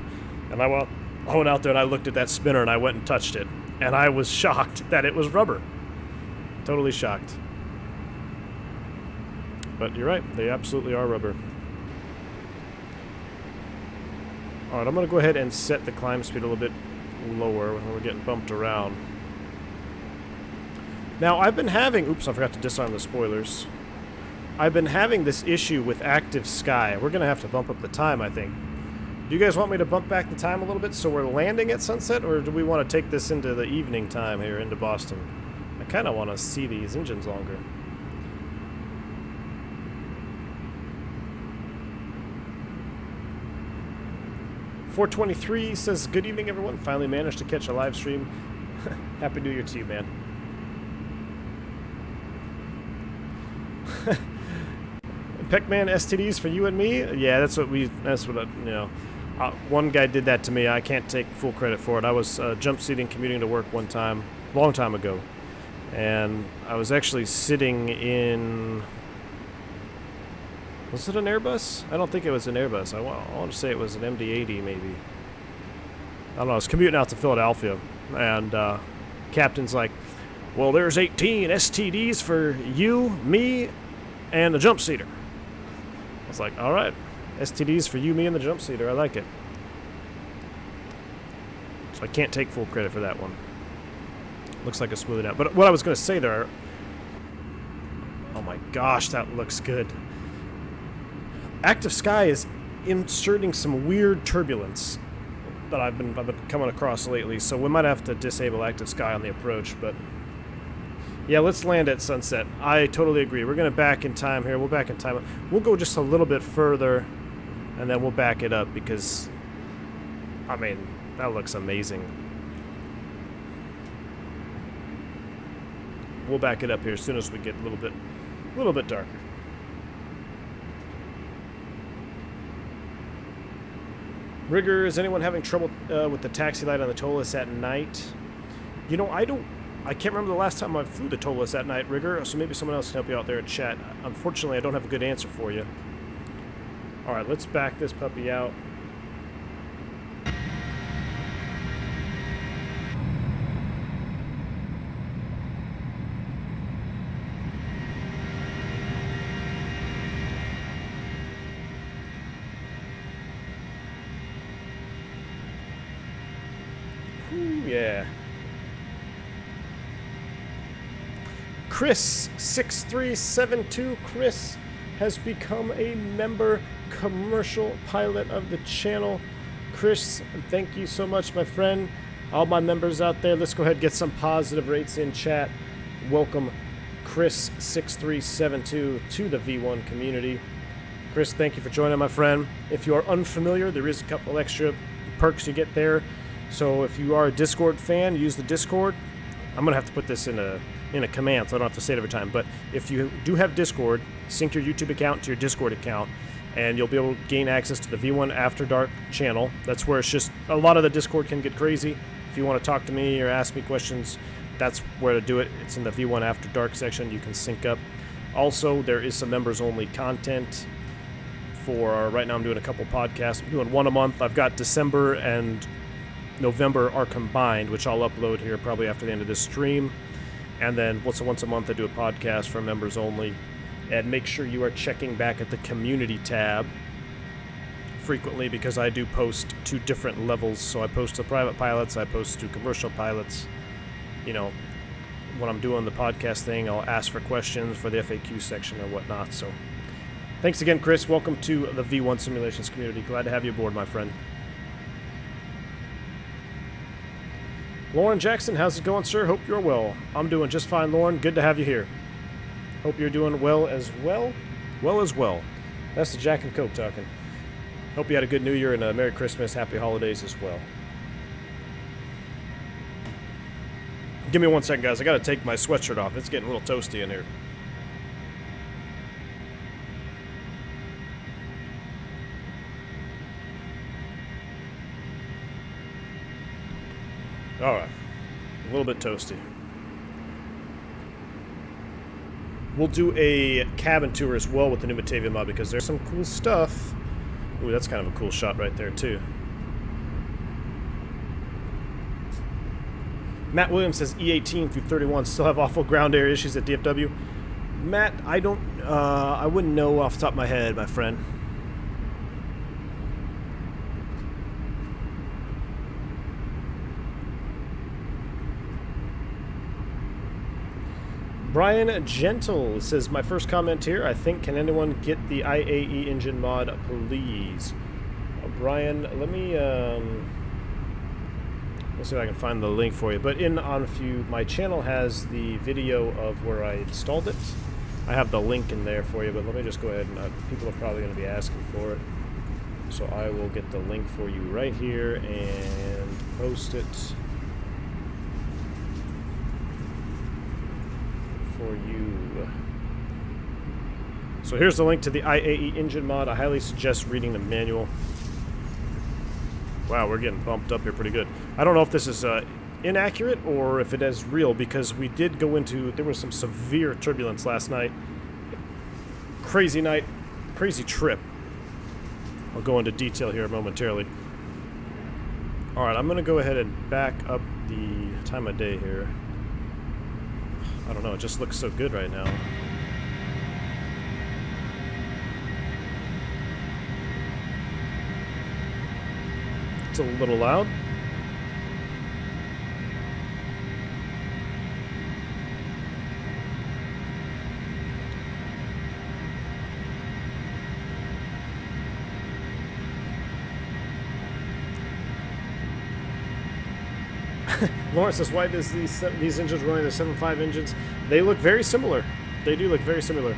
And I I went out there and I looked at that spinner and I went and touched it. And I was shocked that it was rubber. Totally shocked. But you're right, they absolutely are rubber. Alright, I'm going to go ahead and set the climb speed a little bit lower when we're getting bumped around. Now, I've been having... Oops, I forgot to disarm the spoilers. I've been having this issue with active sky. We're going to have to bump up the time, I think. Do you guys want me to bump back the time a little bit so we're landing at sunset, or do we want to take this into the evening time here into Boston? I kind of want to see these engines longer. .423 says, good evening, everyone. Finally managed to catch a live stream. Happy New Year to you, man. Peckman STDs for you and me? Yeah, that's what you know. One guy did that to me. I can't take full credit for it. I was jump seating, commuting to work one time, long time ago. And I was actually sitting in... Was it an Airbus? I don't think it was an Airbus. I want to say it was an MD-80 maybe. I don't know. I was commuting out to Philadelphia. And captain's like, well, there's 18 STDs for you, me, and the jump seater. I was like, all right. STDs for you, me, and the jump seater. I like it. So I can't take full credit for that one. Looks like a smooth out. But what I was going to say there... Oh my gosh, that looks good. Active Sky is inserting some weird turbulence that I've been coming across lately, so we might have to disable Active Sky on the approach, but... Yeah, let's land at sunset. I totally agree. We're going to back in time here. We'll back in time. We'll go just a little bit further, and then we'll back it up because, I mean, that looks amazing. We'll back it up here as soon as we get a little bit darker. Rigger, is anyone having trouble with the taxi light on the Tolus at night? You know, I can't remember the last time I flew the Tolus at night, Rigger, so maybe someone else can help you out there in chat. Unfortunately, I don't have a good answer for you. Alright, let's back this puppy out. Ooh, yeah. Chris6372, Chris has become a member commercial pilot of the channel. Chris, thank you so much, my friend. All my members out there, let's go ahead and get some positive rates in chat. Welcome Chris6372 to the V1 community. Chris, thank you for joining, my friend. If you are unfamiliar, there is a couple extra perks you get there. So if you are a Discord fan, use the Discord. I'm going to have to put this in a command, so I don't have to say it every time. But if you do have Discord, sync your YouTube account to your Discord account, and you'll be able to gain access to the V1 After Dark channel. That's where it's just a lot of the Discord can get crazy. If you want to talk to me or ask me questions, that's where to do it. It's in the V1 After Dark section. You can sync up. Also, there is some members-only content. For right now, I'm doing a couple podcasts. I'm doing one a month. I've got December and November are combined, which I'll upload here probably after the end of this stream. And then once a month I do a podcast for members only. And make sure you are checking back at the community tab frequently, because I do post to different levels. So I post to private pilots, I post to commercial pilots. You know, when I'm doing the podcast thing, I'll ask for questions for the FAQ section or whatnot. So thanks again, Chris. Welcome to the V1 Simulations community. Glad to have you aboard, my friend. Lauren Jackson, how's it going, sir? Hope you're well. I'm doing just fine, Lauren. Good to have you here. Hope you're doing well as well. Well as well. That's the Jack and Coke talking. Hope you had a good New Year and a Merry Christmas, Happy Holidays as well. Give me 1 second, guys. I gotta take my sweatshirt off. It's getting a little toasty in here. Alright, a little bit toasty. We'll do a cabin tour as well with the new Batavia mod, because there's some cool stuff. Ooh, that's kind of a cool shot right there too. Matt Williams says E18 through 31 still have awful ground air issues at DFW. Matt, I wouldn't know off the top of my head, my friend. Brian Gentle says, my first comment here, I think, can anyone get the IAE engine mod, please? Brian, let me let's see if I can find the link for you. But my channel has the video of where I installed it. I have the link in there for you, but let me just go ahead and people are probably going to be asking for it. So I will get the link for you right here and post it for you. So here's the link to the IAE engine mod. I highly suggest reading the manual. Wow, we're getting bumped up here pretty good. I don't know if this is inaccurate or if it is real, because we did go into, there was some severe turbulence last night. Crazy night, crazy trip. I'll go into detail here momentarily. Alright, I'm going to go ahead and back up the time of day here. I don't know, it just looks so good right now. It's a little loud. Lawrence says, why does these engines running the 7.5 engines? They look very similar. They do look very similar.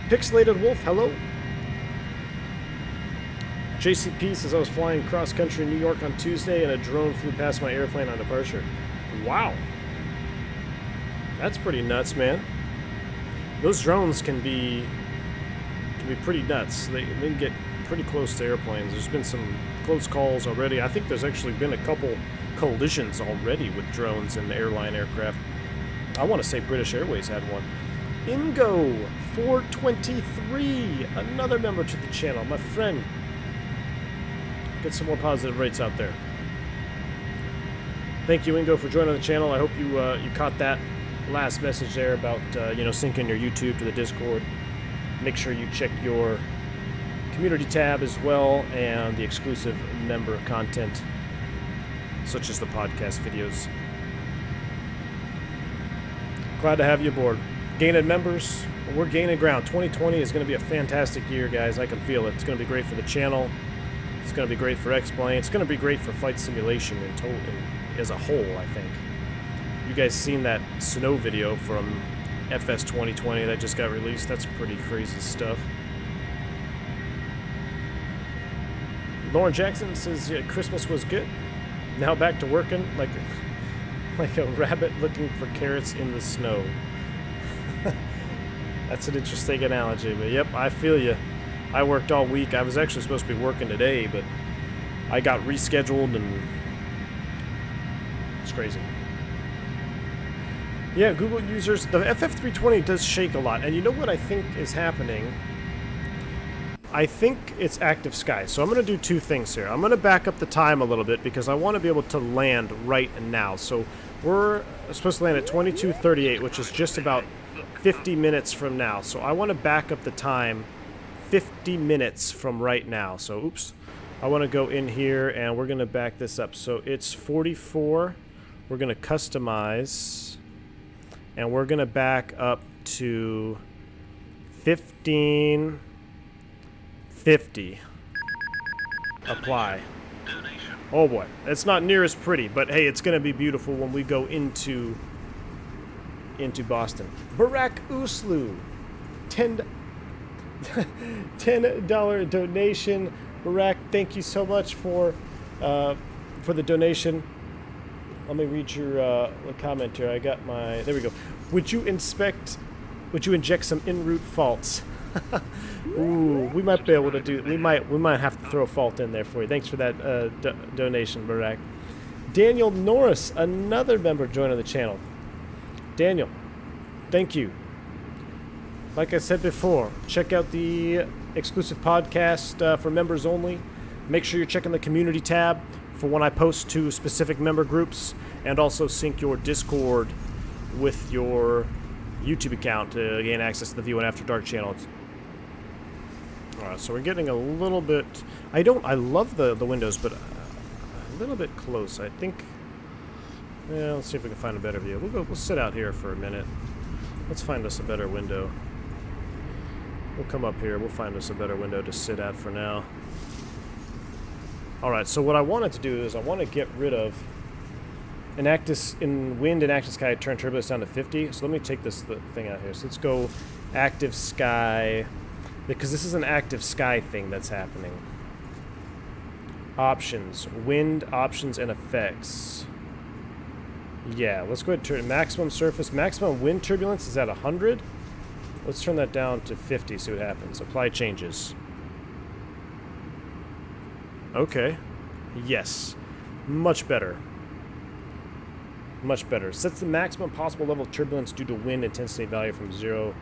Pixelated Wolf, hello. JCP says, I was flying cross-country in New York on Tuesday and a drone flew past my airplane on departure. Wow. That's pretty nuts, man. Those drones can be pretty nuts. They can get pretty close to airplanes. There's been some close calls already. I think there's actually been a couple collisions already with drones and airline aircraft. I want to say British Airways had one. Ingo 423, another member to the channel, my friend. Get some more positive rates out there. Thank you, Ingo, for joining the channel. I hope you you caught that last message there about syncing your YouTube to the Discord. Make sure you check your community tab as well and the exclusive member content, such as the podcast videos. Glad to have you aboard. Gaining members, we're gaining ground. 2020 is going to be a fantastic year, guys. I can feel it. It's going to be great for the channel. It's going to be great for X-Plane. It's going to be great for flight simulation in total, as a whole, I think. You guys seen that snow video from FS 2020 that just got released? That's pretty crazy stuff. Lauren Jackson says, yeah, Christmas was good. Now back to working like a rabbit looking for carrots in the snow. That's an interesting analogy, but yep, I feel you. I worked all week. I was actually supposed to be working today, but I got rescheduled, and it's crazy. Yeah, Google users, the FF320 does shake a lot, and you know what I think is happening? I think it's active sky. So I'm going to do two things here. I'm going to back up the time a little bit because I want to be able to land right now. So we're supposed to land at 22:38, which is just about 50 minutes from now. So I want to back up the time 50 minutes from right now. So, oops. I want to go in here and we're going to back this up. So it's 44. We're going to customize. And we're going to back up to 1550. Apply. Oh boy. It's not near as pretty, but hey, it's going to be beautiful when we go into Boston. Barack Uslu. $10 donation. Barack, thank you so much for the donation. Let me read your comment here. I got my, there we go. Would you inject some Enroute faults? Ooh, we might be able to do, we might have to throw a fault in there for you. Thanks for that donation, Barack. Daniel Norris, another member joining the channel. Daniel, thank you. Like I said before, check out the exclusive podcast for members only. Make sure you're checking the community tab for when I post to specific member groups, and also sync your Discord with your YouTube account to gain access to the View and After Dark channel. Alright, so we're getting a little bit... I love the windows, but a little bit close, I think. Yeah, let's see if we can find a better view. We'll sit out here for a minute. Let's find us a better window. We'll come up here. We'll find us a better window to sit at for now. Alright, so what I wanted to do is I want to get rid of in wind and active sky, turn turbulence down to 50. So let me take this thing out here. So let's go active sky, because this is an active sky thing that's happening. Options, wind, options, and effects. Yeah, let's go ahead and turn maximum surface. Maximum wind turbulence is at 100. Let's turn that down to 50, see what happens. Apply changes. Okay. Yes. Much better. Much better. Sets the maximum possible level of turbulence due to wind intensity value from 0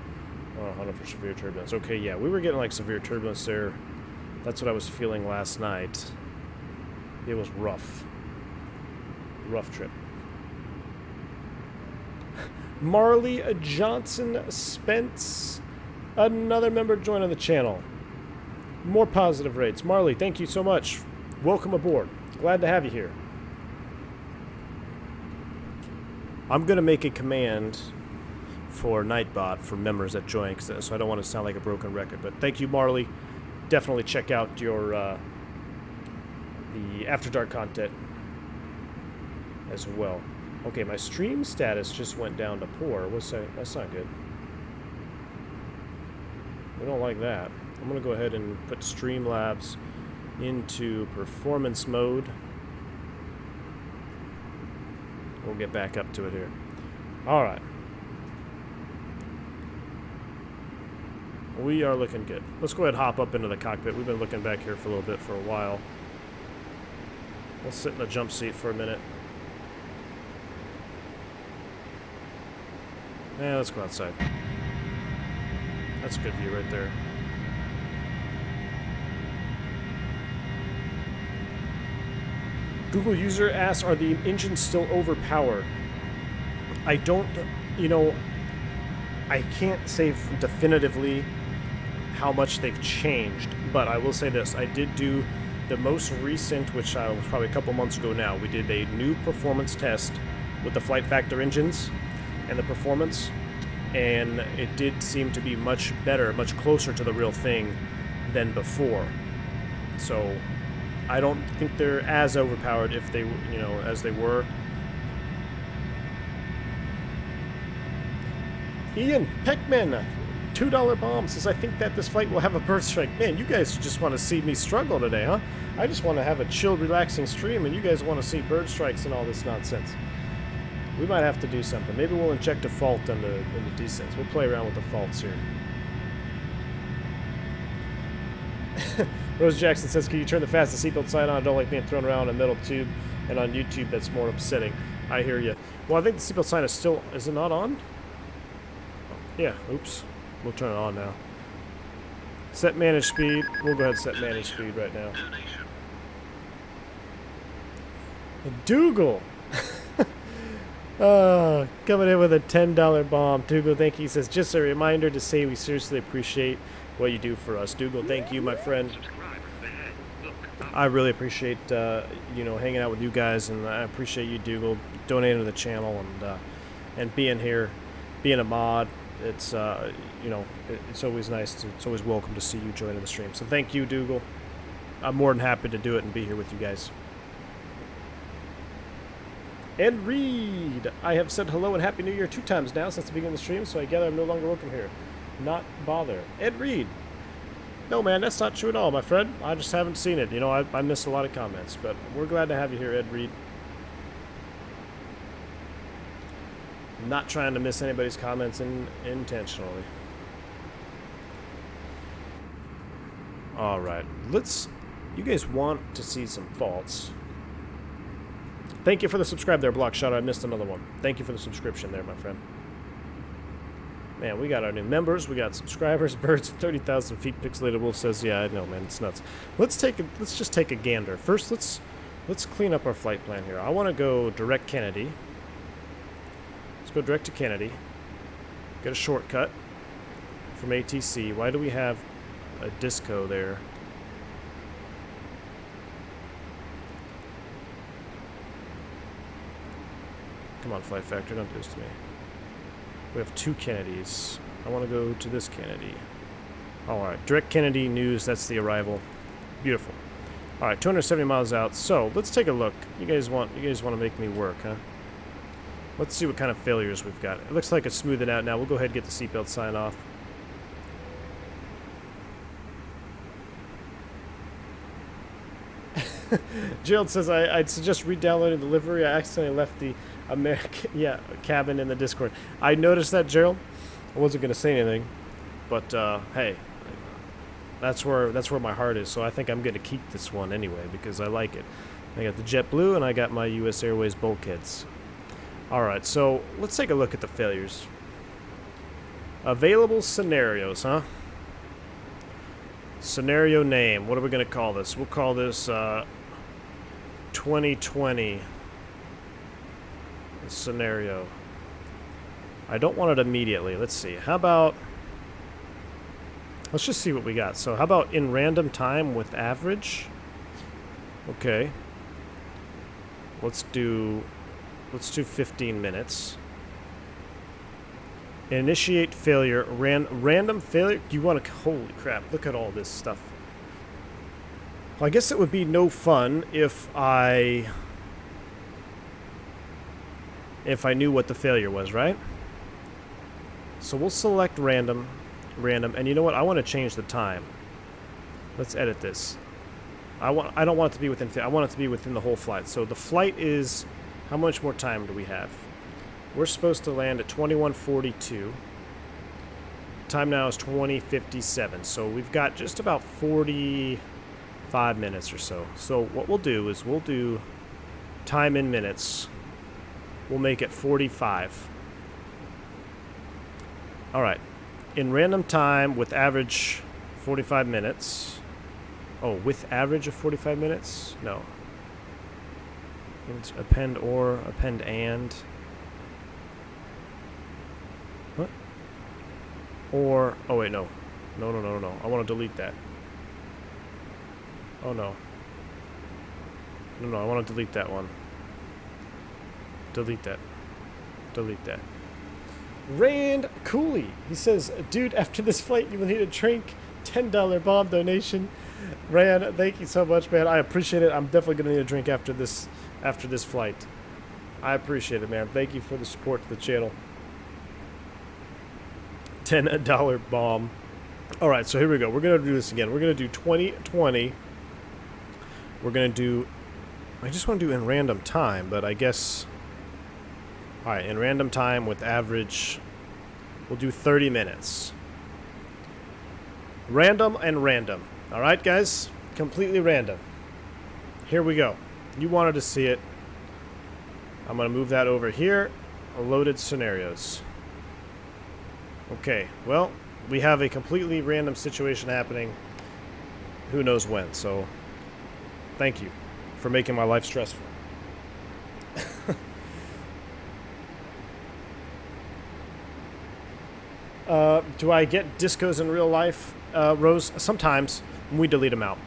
to 100 for severe turbulence. Okay, yeah, we were getting like severe turbulence there. That's what I was feeling last night. It was rough. Rough trip. Marley Johnson Spence, another member joining the channel. More positive rates. Marley, thank you so much. Welcome aboard. Glad to have you here. I'm going to make a command for Nightbot for members that join, so I don't want to sound like a broken record. But thank you, Marley. Definitely check out your the After Dark content as well. Okay, my stream status just went down to poor. What's that? That's not good. We don't like that. I'm going to go ahead and put Streamlabs into performance mode. We'll get back up to it here. Alright. We are looking good. Let's go ahead and hop up into the cockpit. We've been looking back here for a little bit for a while. We'll sit in the jump seat for a minute. Yeah, let's go outside. That's a good view right there. Google user asks, are the engines still overpowered? I don't, I can't say definitively how much they've changed, but I will say this. I did do the most recent, which was probably a couple months ago now. We did a new performance test with the FlightFactor engines and the performance, and it did seem to be much better, much closer to the real thing than before. So I don't think they're as overpowered if they, as they were. Ian Peckman, $2 bomb, says, I think that this flight will have a bird strike. Man, you guys just want to see me struggle today, huh? I just want to have a chilled, relaxing stream, and you guys want to see bird strikes and all this nonsense. We might have to do something. Maybe we'll inject a fault in the descents. We'll play around with the faults here. Rose Jackson says, can you turn the fastest seatbelt sign on? I don't like being thrown around in a metal tube, and on YouTube that's more upsetting. I hear you. Well, I think the seatbelt sign is still... Is it not on? Yeah, oops. We'll turn it on now. Set manage speed. We'll go ahead and set manage speed right now. Dougal! Coming in with a $10 bomb. Dougal, thank you. He says, just a reminder to say we seriously appreciate what you do for us. Dougal, thank you, my friend. I really appreciate, hanging out with you guys, and I appreciate you, Dougal, donating to the channel and being here, being a mod. It's, it's always nice. It's always welcome to see you joining the stream. So thank you, Dougal. I'm more than happy to do it and be here with you guys. Ed Reed, I have said hello and Happy New Year 2 times now since the beginning of the stream, so I gather I'm no longer welcome here. Not bother. Ed Reed. No, man, that's not true at all, my friend. I just haven't seen it. I missed a lot of comments, but we're glad to have you here, Ed Reed. Not trying to miss anybody's comments intentionally. All right, you guys want to see some faults. Thank you for the subscribe there, Blockshot. I missed another one. Thank you for the subscription there, my friend. Man, we got our new members. We got subscribers. Birds at 30,000 feet. Pixelated Wolf says, yeah, I know, man. It's nuts. Let's just take a gander. First, let's let's clean up our flight plan here. I want to go direct Kennedy. Let's go direct to Kennedy. Get a shortcut from ATC. Why do we have a disco there? Come on, FlightFactor, don't do this to me. We have 2 Kennedys. I want to go to this Kennedy. Alright, direct Kennedy news, that's the arrival. Beautiful. Alright, 270 miles out. So, let's take a look. You guys want to make me work, huh? Let's see what kind of failures we've got. It looks like it's smoothing out now. We'll go ahead and get the seatbelt sign off. Gerald says, I'd suggest re-downloading the livery. I accidentally left the American cabin in the Discord. I noticed that, Gerald. I wasn't going to say anything, but hey, that's where my heart is. So I think I'm going to keep this one anyway because I like it. I got the JetBlue and I got my US Airways bulkheads. All right, so let's take a look at the failures. Available scenarios, huh? Scenario name. What are we going to call this? We'll call this 2020 scenario. I don't want it immediately. Let's see. How about... Let's just see what we got. So how about in random time with average? Okay. Let's do 15 minutes. Initiate failure. Random failure. Do you want to... Holy crap. Look at all this stuff. Well, I guess it would be no fun if I knew what the failure was, right? So we'll select random, and you know what? I want to change the time. Let's edit this. I don't want it to be within... I want it to be within the whole flight. So the flight is... How much more time do we have? We're supposed to land at 21:42. Time now is 20:57. So we've got just about 45 minutes or so. So what we'll do is we'll do time in minutes. We'll make it 45. All right. In random time with average 45 minutes. Oh, with average of 45 minutes? No. Append or, append and. What? Or, oh wait, no. No. I want to delete that. Oh no. No, I want to delete that one. Delete that. Rand Cooley. He says, dude, after this flight, you will need a drink. $10 bomb donation. Rand, thank you so much, man. I appreciate it. I'm definitely going to need a drink after this flight. I appreciate it, man. Thank you for the support to the channel. $10 bomb. All right, so here we go. We're going to do this again. We're going to do 2020. We're going to do... I just want to do in random time, but I guess... All right, in random time with average, we'll do 30 minutes. Random and random. All right, guys? Completely random. Here we go. You wanted to see it. I'm going to move that over here. Loaded scenarios. Okay, well, we have a completely random situation happening. Who knows when, so thank you for making my life stressful. Do I get discos in real life, Rose? Sometimes. We delete them out.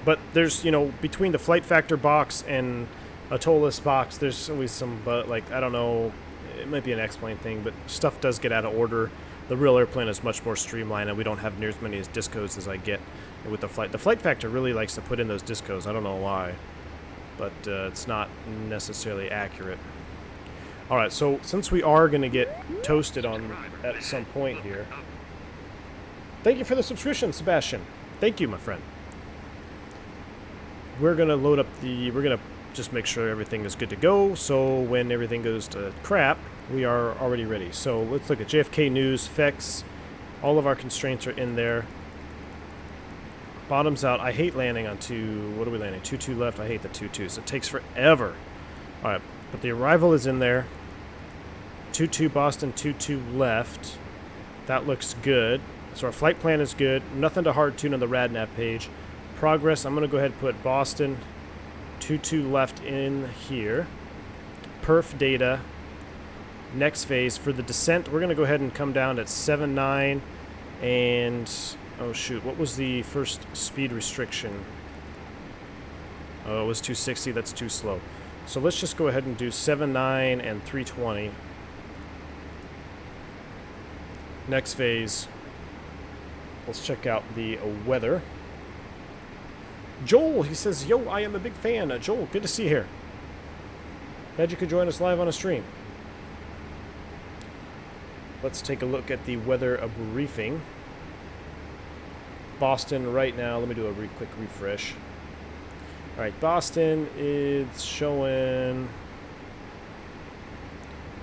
But there's, you know, between the FlightFactor box and a tollless box, there's always some, but like, I don't know, it might be an X-Plane thing, but stuff does get out of order. The real airplane is much more streamlined, and we don't have near as many discos as I get with the flight. The FlightFactor really likes to put in those discos. I don't know why, but it's not necessarily accurate. All right, so since we are going to get toasted on at some point here, thank you for the subscription, Sebastian. Thank you, my friend. We're going to load up the... We're going to just make sure everything is good to go, so when everything goes to crap, we are already ready. So let's look at JFK News, FX. All of our constraints are in there. Bottoms out. I hate landing on 2... What are we landing? 2-2 left. I hate the 2-2s. It takes forever. All right, but the arrival is in there. 2-2 Boston, 2-2 left. That looks good. So our flight plan is good. Nothing to hard tune on the RadNav page. Progress, I'm going to go ahead and put Boston 2-2 left in here. Perf data. Next phase. For the descent, we're going to go ahead and come down at 7.9 and... Oh, shoot. What was the first speed restriction? Oh, it was 260. That's too slow. So let's just go ahead and do 7.9 and 320. Next phase. Let's check out the weather. Joel, he says, yo, I am a big fan. Joel, good to see you here. Glad you could join us live on a stream. Let's take a look at the weather briefing. Boston right now, let me do a quick refresh. All right, Boston is showing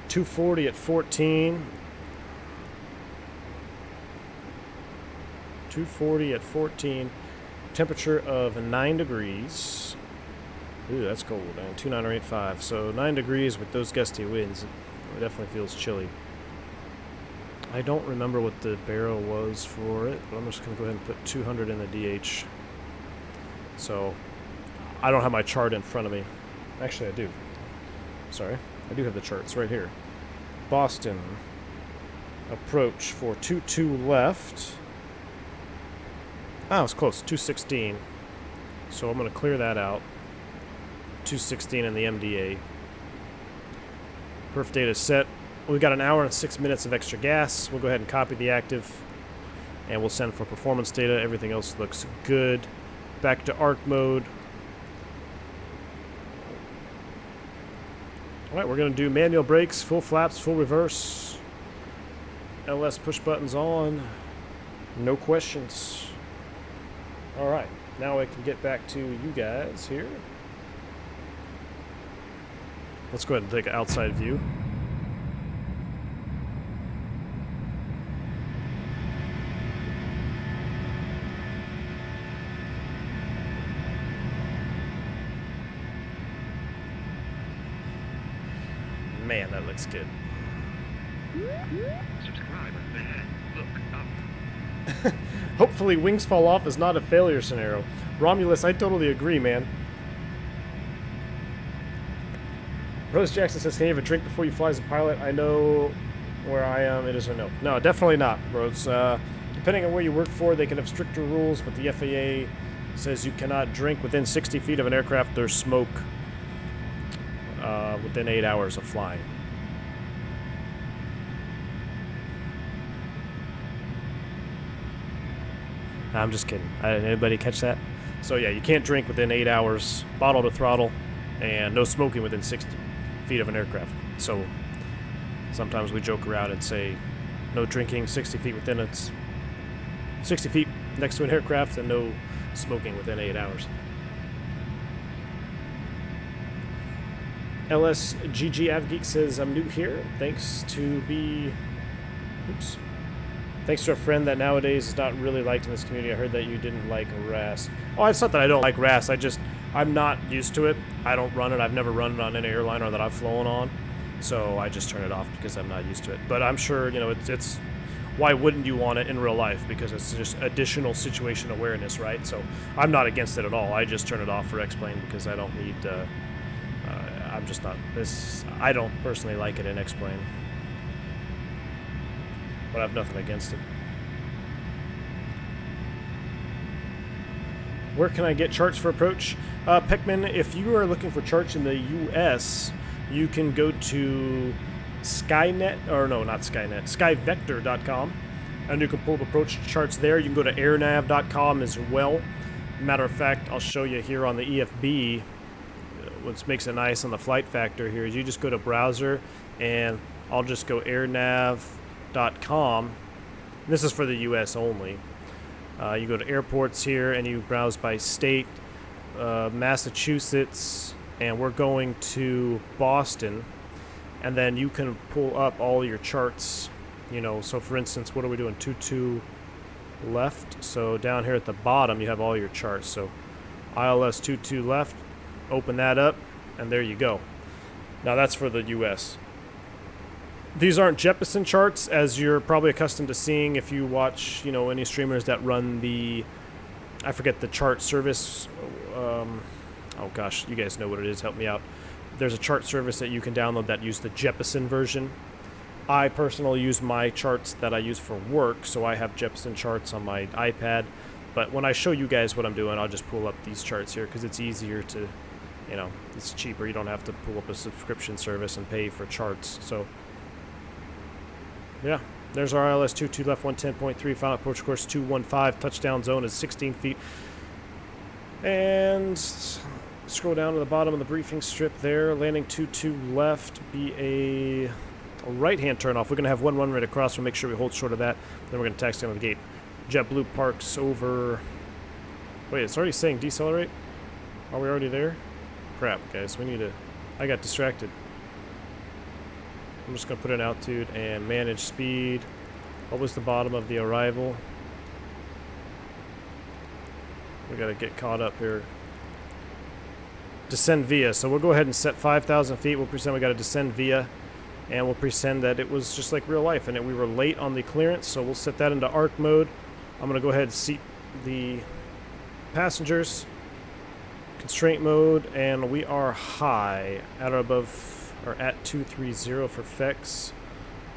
240 at 14. 240 at 14. Temperature of 9 degrees. Ooh, that's cold. 298.5. So 9 degrees with those gusty winds. It definitely feels chilly. I don't remember what the barrel was for it, but I'm just going to go ahead and put 200 in the DH. So I don't have my chart in front of me. Actually, I do. Sorry. I do have the charts right here. Boston approach for 2-2 left. Oh, it's close. 216. So I'm going to clear that out. 216 in the MDA. Perf data set. We've got an hour and 6 minutes of extra gas. We'll go ahead and copy the active. And we'll send for performance data. Everything else looks good. Back to ARC mode. Alright, we're going to do manual brakes, full flaps, full reverse. LS push buttons on. No questions. Alright, now I can get back to you guys here. Let's go ahead and take an outside view. Man, that looks good. Subscribe there. Look up. Hopefully wings fall off is not a failure scenario. Romulus, I totally agree, man. Rose Jackson says, can you have a drink before you fly as a pilot? I know where I am. It is a no. No, definitely not, Rose. Depending on where you work for, they can have stricter rules, but the FAA says you cannot drink within 60 feet of an aircraft. There's smoke within 8 hours of flying. I'm just kidding. Anybody catch that? So yeah, you can't drink within 8 hours, bottle to throttle, and no smoking within 60 feet of an aircraft. So sometimes we joke around and say no drinking 60 feet within its 60 feet next to an aircraft and no smoking within 8 hours. LSGG Avgeek says, I'm new here. Thanks to a friend that nowadays is not really liked in this community. I heard that you didn't like RAS. Oh, it's not that I don't like RAS. I'm not used to it. I don't run it. I've never run it on any airliner that I've flown on. So I just turn it off because I'm not used to it. But I'm sure, it's why wouldn't you want it in real life? Because it's just additional situation awareness, right? So I'm not against it at all. I just turn it off for X-Plane because I don't need, I'm just not, I don't personally like it in X-Plane. But I have nothing against it. Where can I get charts for approach? Peckman, if you are looking for charts in the US, you can go to skyvector.com, and you can pull up approach charts there. You can go to airnav.com as well. Matter of fact, I'll show you here on the EFB. What makes it nice on the FlightFactor here is you just go to browser, and I'll just go airnav.com. This is for the US only. You go to airports here and you browse by state. Massachusetts, and we're going to Boston, and then you can pull up all your charts. So for instance, what are we doing? 2-2 left. So down here at the bottom you have all your charts. So ILS 2-2 left, open that up, and there you go. Now that's for the US. These aren't Jeppesen charts, as you're probably accustomed to seeing if you watch, any streamers that run the, I forget the chart service. oh gosh, you guys know what it is. Help me out. There's a chart service that you can download that use the Jeppesen version. I personally use my charts that I use for work, so I have Jeppesen charts on my iPad. But when I show you guys what I'm doing, I'll just pull up these charts here because it's easier to, you know, it's cheaper. You don't have to pull up a subscription service and pay for charts. So, yeah, there's our ILS 22 left 110.3, final approach course 215, touchdown zone is 16 feet. And scroll down to the bottom of the briefing strip there, landing 22 left, be a right-hand turnoff. We're going to have 1 right across, so make sure we hold short of that. Then we're going to taxi on the gate. JetBlue parks over... Wait, it's already saying decelerate? Are we already there? Crap, guys, we need to... I got distracted. I'm just going to put in altitude and manage speed. What was the bottom of the arrival? We got to get caught up here. Descend via. So we'll go ahead and set 5,000 feet. We'll pretend we got to descend via. And we'll pretend that it was just like real life and that we were late on the clearance. So we'll set that into arc mode. I'm going to go ahead and seat the passengers. Constraint mode. And we are high at or above, or at 230 for FX.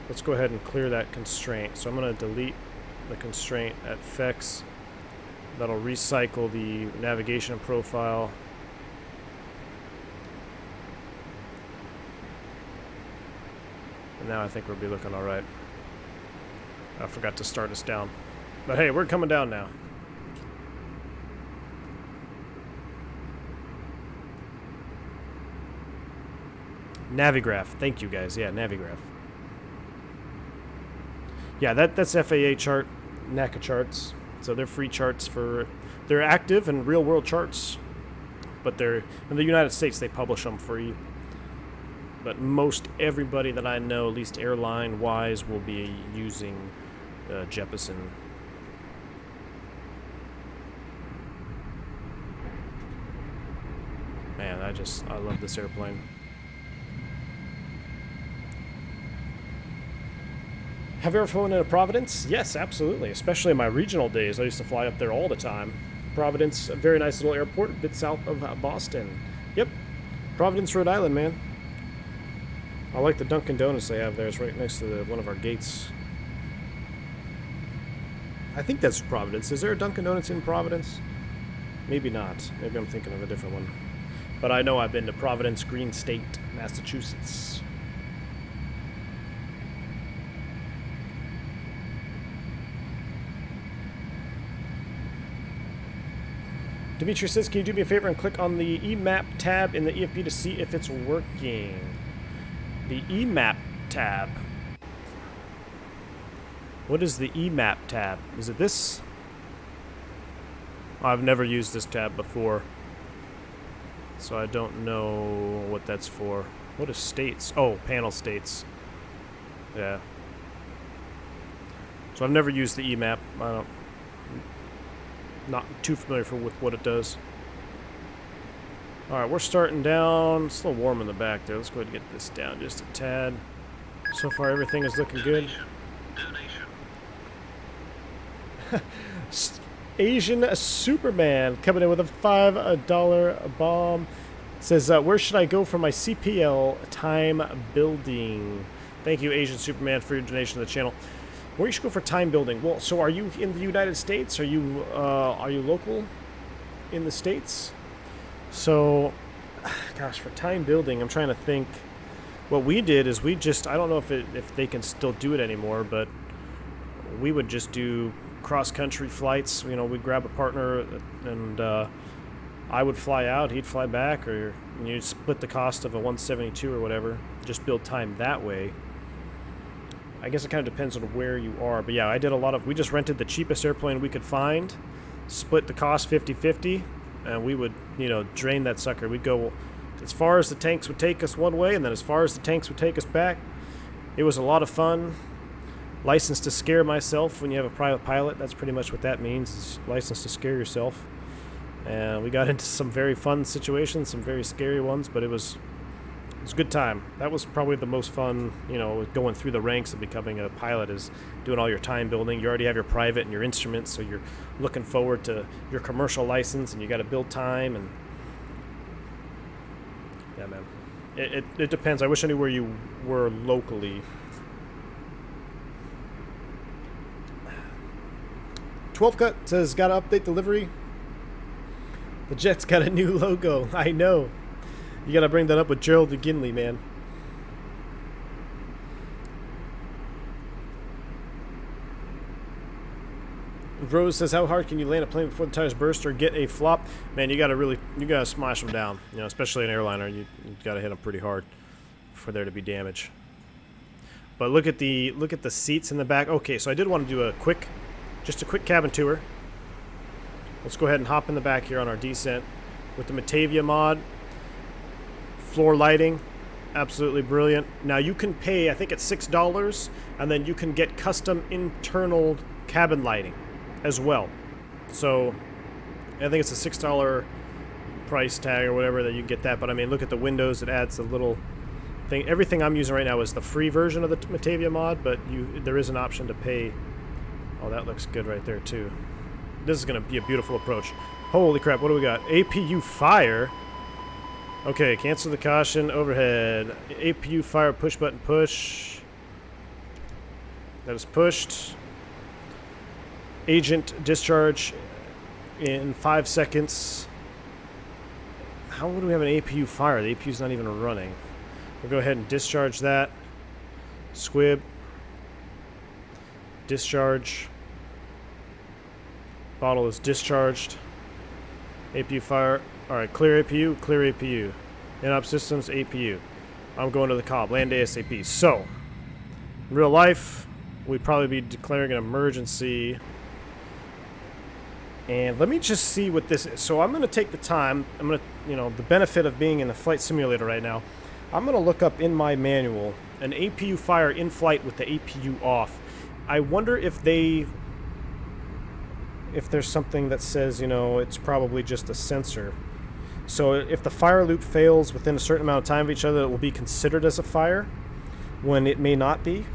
Let's go ahead and clear that constraint. So I'm going to delete the constraint at FX. That'll recycle the navigation profile. And now I think we'll be looking all right. I forgot to start us down. But hey, we're coming down now. Navigraph. Thank you, guys. Yeah, Navigraph. Yeah, that's FAA chart, NACA charts. So they're free charts for... They're active and real-world charts. But they're... In the United States, they publish them free. But most everybody that I know, at least airline-wise, will be using Jeppesen. Man, I love this airplane. Have you ever flown into Providence? Yes, absolutely. Especially in my regional days. I used to fly up there all the time. Providence, a very nice little airport, a bit south of Boston. Yep. Providence, Rhode Island, man. I like the Dunkin' Donuts they have there. It's right next to one of our gates. I think that's Providence. Is there a Dunkin' Donuts in Providence? Maybe not. Maybe I'm thinking of a different one. But I know I've been to Providence, Green State, Massachusetts. Dimitri says, can you do me a favor and click on the EMAP tab in the EFP to see if it's working? The EMAP tab. What is the EMAP tab? Is it this? I've never used this tab before, so I don't know what that's for. What is states? Oh, panel states. Yeah. So I've never used the EMAP. Not too familiar with what it does. Alright, we're starting down. It's a little warm in the back there. Let's go ahead and get this down just a tad. So far, everything is looking good. Asian Superman coming in with a $5 bomb. Says, where should I go for my CPL time building? Thank you, Asian Superman, for your donation to the channel. Where you should go for time building? Well, so are you in the United States? Are you local in the States? So, gosh, for time building, I'm trying to think. What we did is we just, I don't know if they can still do it anymore, but we would just do cross-country flights. You know, we'd grab a partner and I would fly out, he'd fly back, or you'd split the cost of a 172 or whatever. Just build time that way. I guess it kind of depends on where you are. But yeah, I did a lot of... We just rented the cheapest airplane we could find, split the cost 50-50, and we would, you know, drain that sucker. We'd go as far as the tanks would take us one way, and then as far as the tanks would take us back. It was a lot of fun. License to scare myself when you have a private pilot. That's pretty much what that means, is license to scare yourself. And we got into some very fun situations, some very scary ones, but it was a good time. That was probably the most fun, you know, going through the ranks of becoming a pilot, is doing all your time building. You already have your private and your instruments, so you're looking forward to your commercial license, and you got to build time. And Yeah, man. It depends. I wish I knew where you were locally. 12 Cut says, gotta update delivery. The jet's got a new logo. I know. You gotta bring that up with Gerald McGinley, man. Rose says, how hard can you land a plane before the tires burst or get a flop? Man, you gotta smash them down. You know, especially an airliner, you gotta hit them pretty hard for there to be damage. But look at the seats in the back. Okay, so I did want to do just a quick cabin tour. Let's go ahead and hop in the back here on our descent with the Matavia mod. Floor lighting, absolutely brilliant. Now you can pay, I think it's $6, and then you can get custom internal cabin lighting as well. So I think it's a $6 price tag or whatever that you get that. But I mean, look at the windows. It adds a little thing. Everything I'm using right now is the free version of the Matavia mod, but there is an option to pay. Oh, that looks good right there too. This is going to be a beautiful approach. Holy crap, what do we got? APU fire. Okay, cancel the caution, overhead. APU fire, push button, push. That is pushed. Agent discharge in 5 seconds. How would we have an APU fire? The APU's not even running. We'll go ahead and discharge that. Squib. Discharge. Bottle is discharged. APU fire. Alright, clear APU, clear APU. In-op systems, APU. I'm going to the COB, land ASAP. So, in real life, we'd probably be declaring an emergency. And let me just see what this is. So I'm going to take the time. I'm going to, you know, the benefit of being in the flight simulator right now. I'm going to look up in my manual an APU fire in flight with the APU off. I wonder if there's something that says, you know, it's probably just a sensor. So if the fire loop fails within a certain amount of time of each other, it will be considered as a fire when it may not be.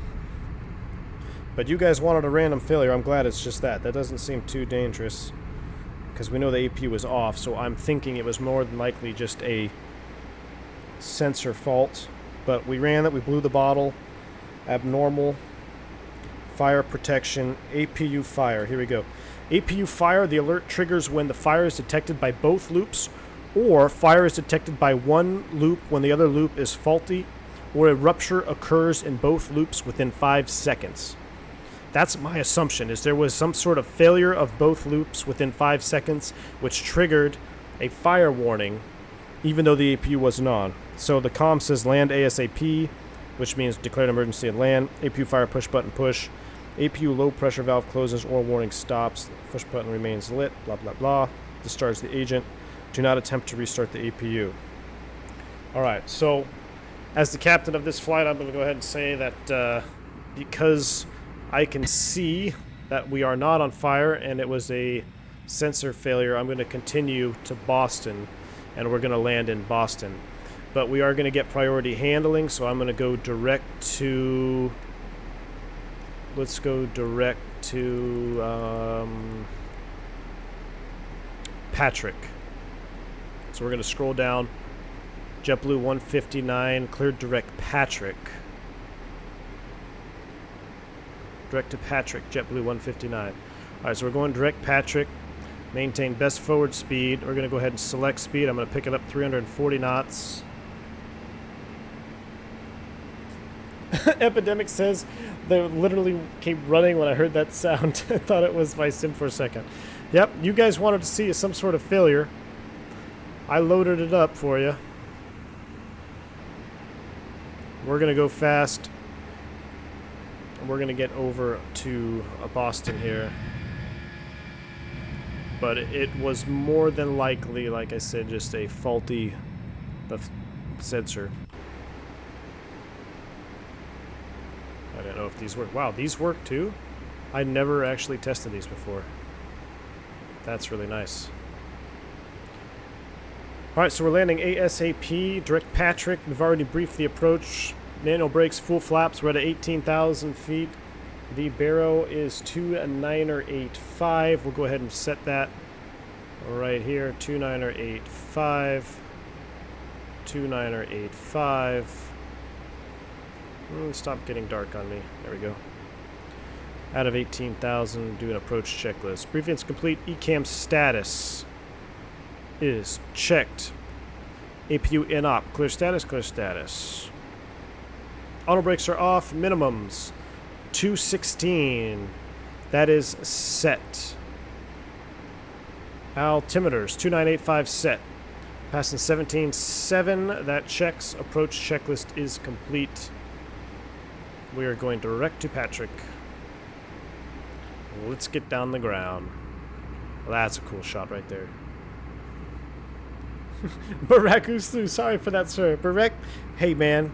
But you guys wanted a random failure. I'm glad it's just that. That doesn't seem too dangerous because we know the APU is off. So I'm thinking it was more than likely just a sensor fault. But we ran it. We blew the bottle. Abnormal. Fire protection. APU fire. Here we go. APU fire, the alert triggers when the fire is detected by both loops, or fire is detected by one loop when the other loop is faulty, or a rupture occurs in both loops within 5 seconds. That's my assumption, is there was some sort of failure of both loops within 5 seconds, which triggered a fire warning, even though the APU wasn't on. So the comm says land ASAP, which means declared emergency and land. APU fire, push button, push. APU low pressure valve closes or warning stops. Push button remains lit. Blah, blah, blah. Discharge the agent. Do not attempt to restart the APU. Alright, so as the captain of this flight, I'm going to go ahead and say that because I can see that we are not on fire and it was a sensor failure, I'm going to continue to Boston and we're going to land in Boston. But we are going to get priority handling, so I'm going to go direct to... Let's go direct to Patrick. So we're going to scroll down. JetBlue 159, cleared direct Patrick. Direct to Patrick, JetBlue 159. Alright, so we're going direct Patrick. Maintain best forward speed. We're going to go ahead and select speed. I'm going to pick it up 340 knots. Epidemic says they literally came running when I heard that sound. I thought it was my sim for a second. Yep, you guys wanted to see some sort of failure. I loaded it up for you. We're going to go fast. We're going to get over to Boston here. But it was more than likely, like I said, just a faulty sensor. I don't know if these work. Wow, these work too? I never actually tested these before. That's really nice. Alright, so we're landing ASAP, direct Patrick. We've already briefed the approach. Manual brakes, full flaps. We're at 18,000 feet. The barrow is 2985. We'll go ahead and set that right here. 2985. 2985. Stop getting dark on me. There we go. Out of 18,000, do an approach checklist. Briefing's complete. ECAM status is checked. APU in op. Clear status, clear status. Auto brakes are off. Minimums 216. That is set. Altimeters 2985 set. Passing 17.7. That checks. Approach checklist is complete. We are going direct to Patrick. Let's get down the ground. Well, that's a cool shot right there. Barakusu, sorry for that, sir. Barek, hey man,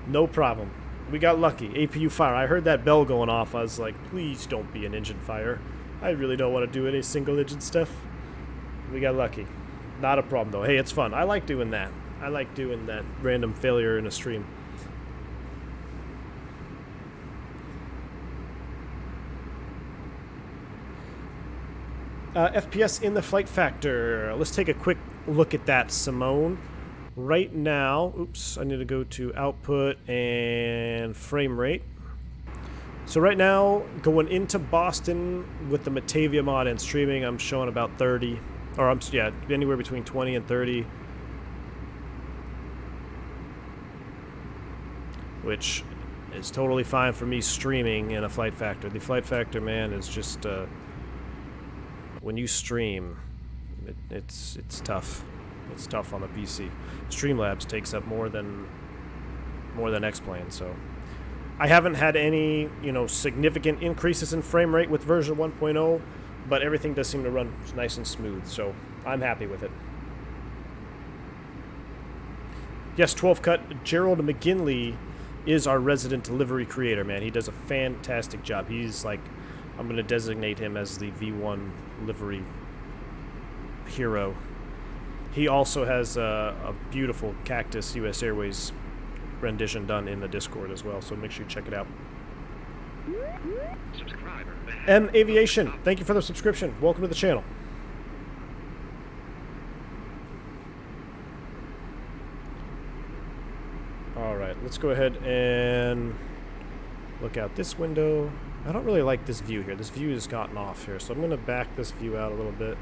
no problem. We got lucky. APU fire. I heard that bell going off. I was like, please don't be an engine fire. I really don't want to do any single engine stuff. We got lucky. Not a problem though. Hey, it's fun. I like doing that. I like doing that random failure in a stream. FPS in the FlightFactor. Let's take a quick look at that, Simone. Right now, oops, I need to go to output and frame rate. So right now, going into Boston with the Matavia mod and streaming, I'm showing about 30, or yeah, anywhere between 20 and 30. Which is totally fine for me streaming in a FlightFactor. The FlightFactor, man, is just... when you stream, it's tough. It's tough on the PC. Streamlabs takes up more than X-Plane, so I haven't had any, significant increases in frame rate with version 1.0, but everything does seem to run nice and smooth, so I'm happy with it. Yes, 12 cut. Gerald McGinley is our resident livery creator, man. He does a fantastic job. He's like, I'm going to designate him as the V1 livery hero. He also has a beautiful Cactus US Airways rendition done in the Discord as well, so make sure you check it out. Subscriber. M Aviation, thank you for the subscription. Welcome to the channel. Alright, let's go ahead and look out this window. I don't really like this view here. This view has gotten off here, so I'm going to back this view out a little bit.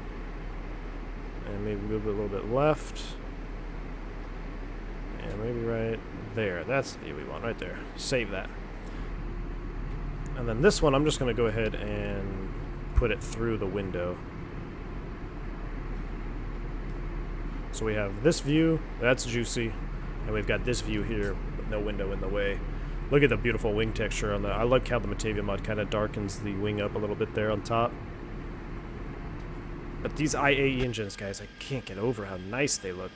And maybe move it a little bit left. And maybe right there. That's the view we want, right there. Save that. And then this one, I'm just going to go ahead and put it through the window. So we have this view. That's juicy. And we've got this view here with no window in the way. Look at the beautiful wing texture on the... I like how the Matavia mod kind of darkens the wing up a little bit there on top. But these IAE engines, guys, I can't get over how nice they look.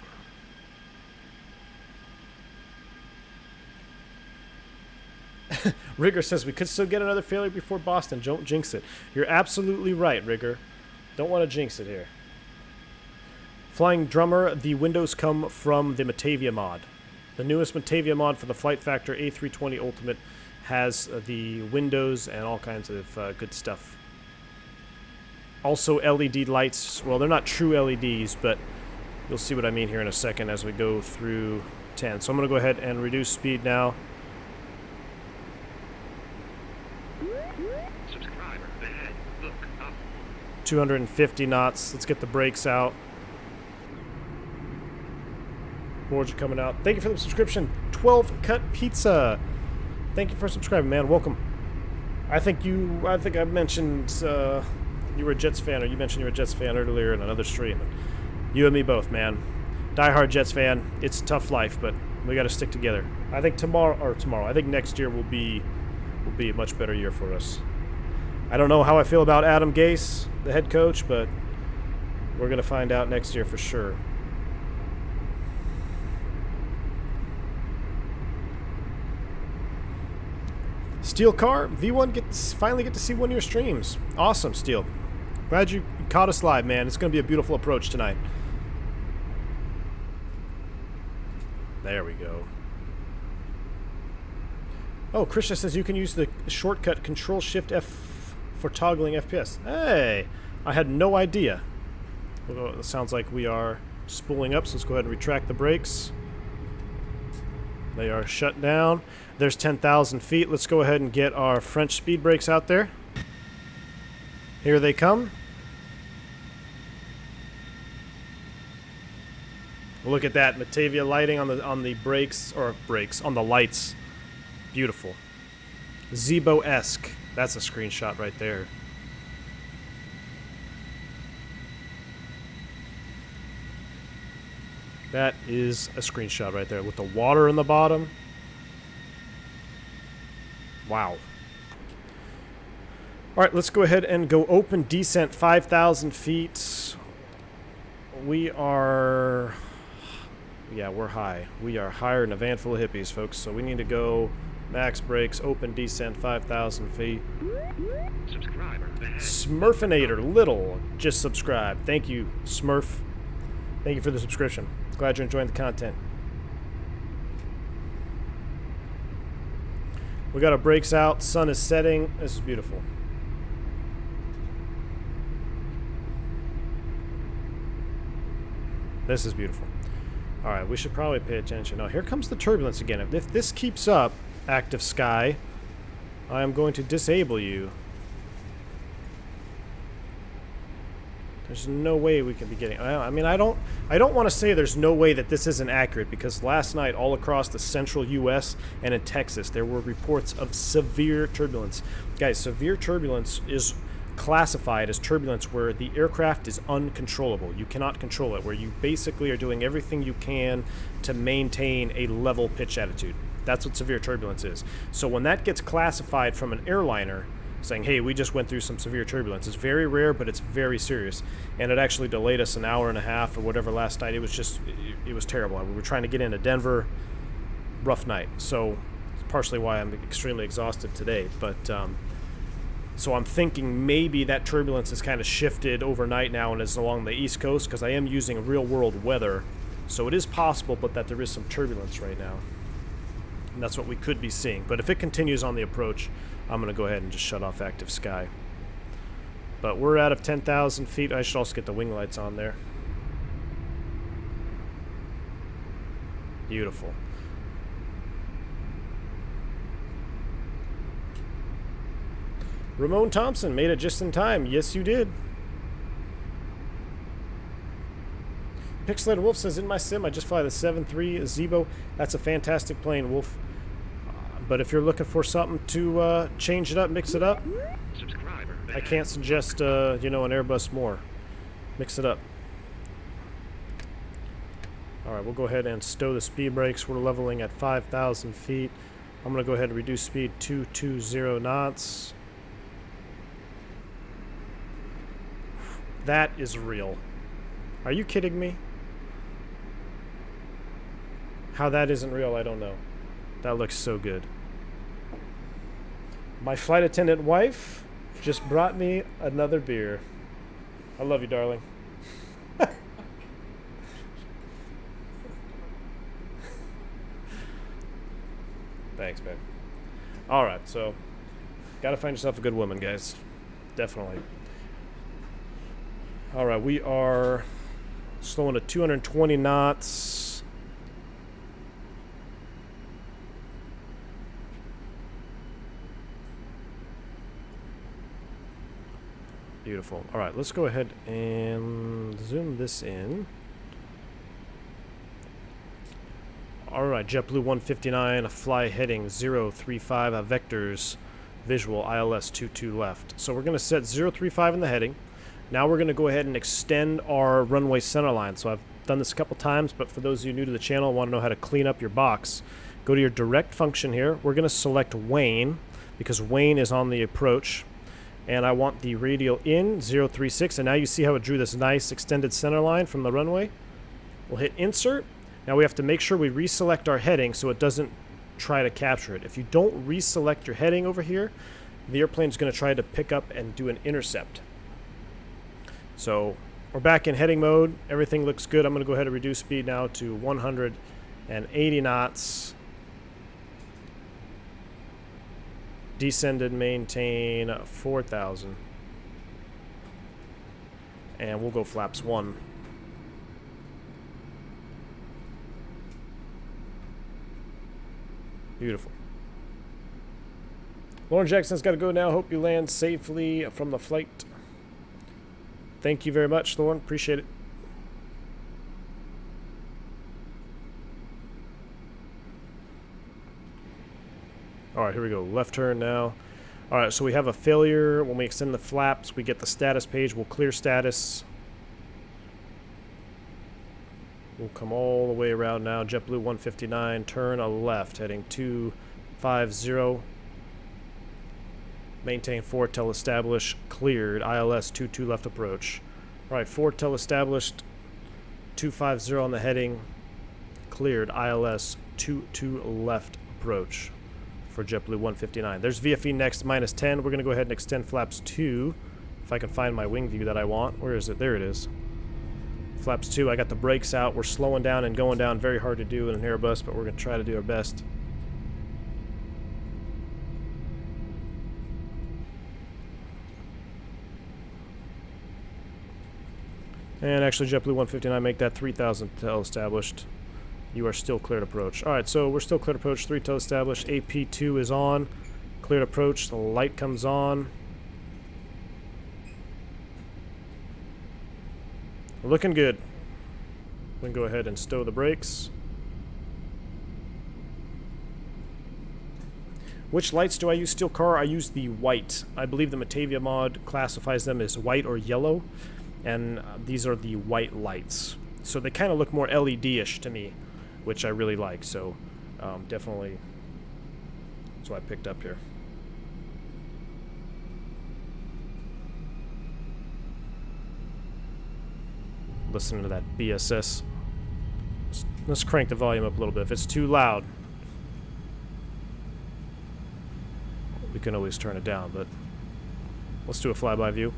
Rigger says we could still get another failure before Boston. Don't jinx it. You're absolutely right, Rigger. Don't want to jinx it here. Flying Drummer, the windows come from the Matavia mod. The newest Matavia mod for the FlightFactor A320 Ultimate has the windows and all kinds of good stuff. Also LED lights. Well, they're not true LEDs, but you'll see what I mean here in a second as we go through 10. So I'm going to go ahead and reduce speed now. Subscriber. Ahead. Look up. 250 knots. Let's get the brakes out. Boards are coming out. Thank you for the subscription. 12 Cut Pizza. Thank you for subscribing, man. Welcome. I think I mentioned you were a Jets fan, or you mentioned you were a Jets fan earlier in another stream. You and me both, man. Die-hard Jets fan. It's a tough life, but we got to stick together. I think tomorrow. I think next year will be a much better year for us. I don't know how I feel about Adam Gase, the head coach, but we're gonna find out next year for sure. Steel Car, V1 finally get to see one of your streams. Awesome, Steel. Glad you caught us live, man. It's going to be a beautiful approach tonight. There we go. Oh, Krishna says you can use the shortcut Control-Shift-F for toggling FPS. Hey, I had no idea. Well, it sounds like we are spooling up, so let's go ahead and retract the brakes. They are shut down. There's 10,000 feet. Let's go ahead and get our French speed brakes out there. Here they come. Look at that Batavia lighting on the brakes, on the lights. Beautiful. ZIBO-esque. That's a screenshot right there. That is a screenshot right there with the water in the bottom. Wow. All right, let's go ahead and go open descent 5,000 feet. We are... Yeah, we're high. We are higher than a van full of hippies, folks. So we need to go max brakes, open descent 5,000 feet. Subscriber ahead. Smurfinator Little just subscribed. Thank you, Smurf. Thank you for the subscription. Glad you're enjoying the content. We got our brakes out. Sun is setting. This is beautiful. This is beautiful. All right, we should probably pay attention. Now, here comes the turbulence again. If this keeps up, active sky, I am going to disable you. There's no way we can be getting... I mean, I don't want to say there's no way that this isn't accurate, because last night all across the central U.S. and in Texas there were reports of severe turbulence. Guys, severe turbulence is classified as turbulence where the aircraft is uncontrollable. You cannot control it, where you basically are doing everything you can to maintain a level pitch attitude. That's what severe turbulence is. So when that gets classified from an airliner saying, hey, we just went through some severe turbulence, it's very rare, but it's very serious. And it actually delayed us an hour and a half or whatever last night. It was just, it was terrible. We were trying to get into Denver. Rough night. So it's partially why I'm extremely exhausted today. But so I'm thinking maybe that turbulence has kind of shifted overnight now and is along the East Coast, because I am using real world weather. So it is possible, but that there is some turbulence right now. And that's what we could be seeing. But if it continues on the approach, I'm going to go ahead and just shut off active sky. But we're out of 10,000 feet. I should also get the wing lights on there. Beautiful. Ramon Thompson made it just in time. Yes, you did. Pixelated Wolf says, in my sim, I just fly the 7.3 ZIBO. That's a fantastic plane, Wolf. But if you're looking for something to change it up, mix it up, I can't suggest, you know, an Airbus more. Mix it up. All right, we'll go ahead and stow the speed brakes. We're leveling at 5,000 feet. I'm going to go ahead and reduce speed to 220 knots. That is real. Are you kidding me? How that isn't real, I don't know. That looks so good. My flight attendant wife just brought me another beer. I love you, darling. Thanks, babe. All right, so gotta find yourself a good woman, guys. Definitely. All right, we are slowing to 220 knots. Beautiful. All right, let's go ahead and zoom this in. All right, JetBlue 159, fly heading 035, vectors, visual, ILS 22 left. So we're going to set 035 in the heading. Now we're going to go ahead and extend our runway center line. So I've done this a couple times, but for those of you new to the channel, want to know how to clean up your box, go to your direct function here. We're going to select Wayne, because Wayne is on the approach. And I want the radial in 036, and now you see how it drew this nice extended center line from the runway. We'll hit insert. Now we have to make sure we reselect our heading so it doesn't try to capture it. If you don't reselect your heading over here, the airplane's going to try to pick up and do an intercept. So we're back in heading mode. Everything looks good. I'm going to go ahead and reduce speed now to 180 knots. Descend and maintain 4,000. And we'll go flaps 1. Beautiful. Lauren Jackson's got to go now. Hope you land safely from the flight. Thank you very much, Lauren. Appreciate it. All right, here we go. Left turn now. All right, so we have a failure. When we extend the flaps, we get the status page. We'll clear status. We'll come all the way around now. JetBlue 159, turn a left, heading 250. Maintain 4 till established, cleared. ILS 22 left approach. All right, 4 till established, 250 on the heading, cleared. ILS 22 left approach for JetBlue 159. There's VFE next, -10. We're going to go ahead and extend flaps 2, if I can find my wing view that I want. Where is it? There it is. Flaps 2, I got the brakes out. We're slowing down and going down. Very hard to do in an Airbus, but we're going to try to do our best. And actually, JetBlue 159, make that 3,000 till established. You are still cleared approach. All right, so we're still cleared approach, 3 till established. AP2 is on. Cleared approach, the light comes on. Looking good. We can go ahead and stow the brakes. Which lights do I use, Steel Car? I use the white. I believe the Matavia mod classifies them as white or yellow, and these are the white lights. So they kind of look more LED-ish to me, which I really like. So definitely that's what I picked up here. Listening to that BSS. Let's crank the volume up a little bit. If it's too loud, we can always turn it down, but let's do a flyby view.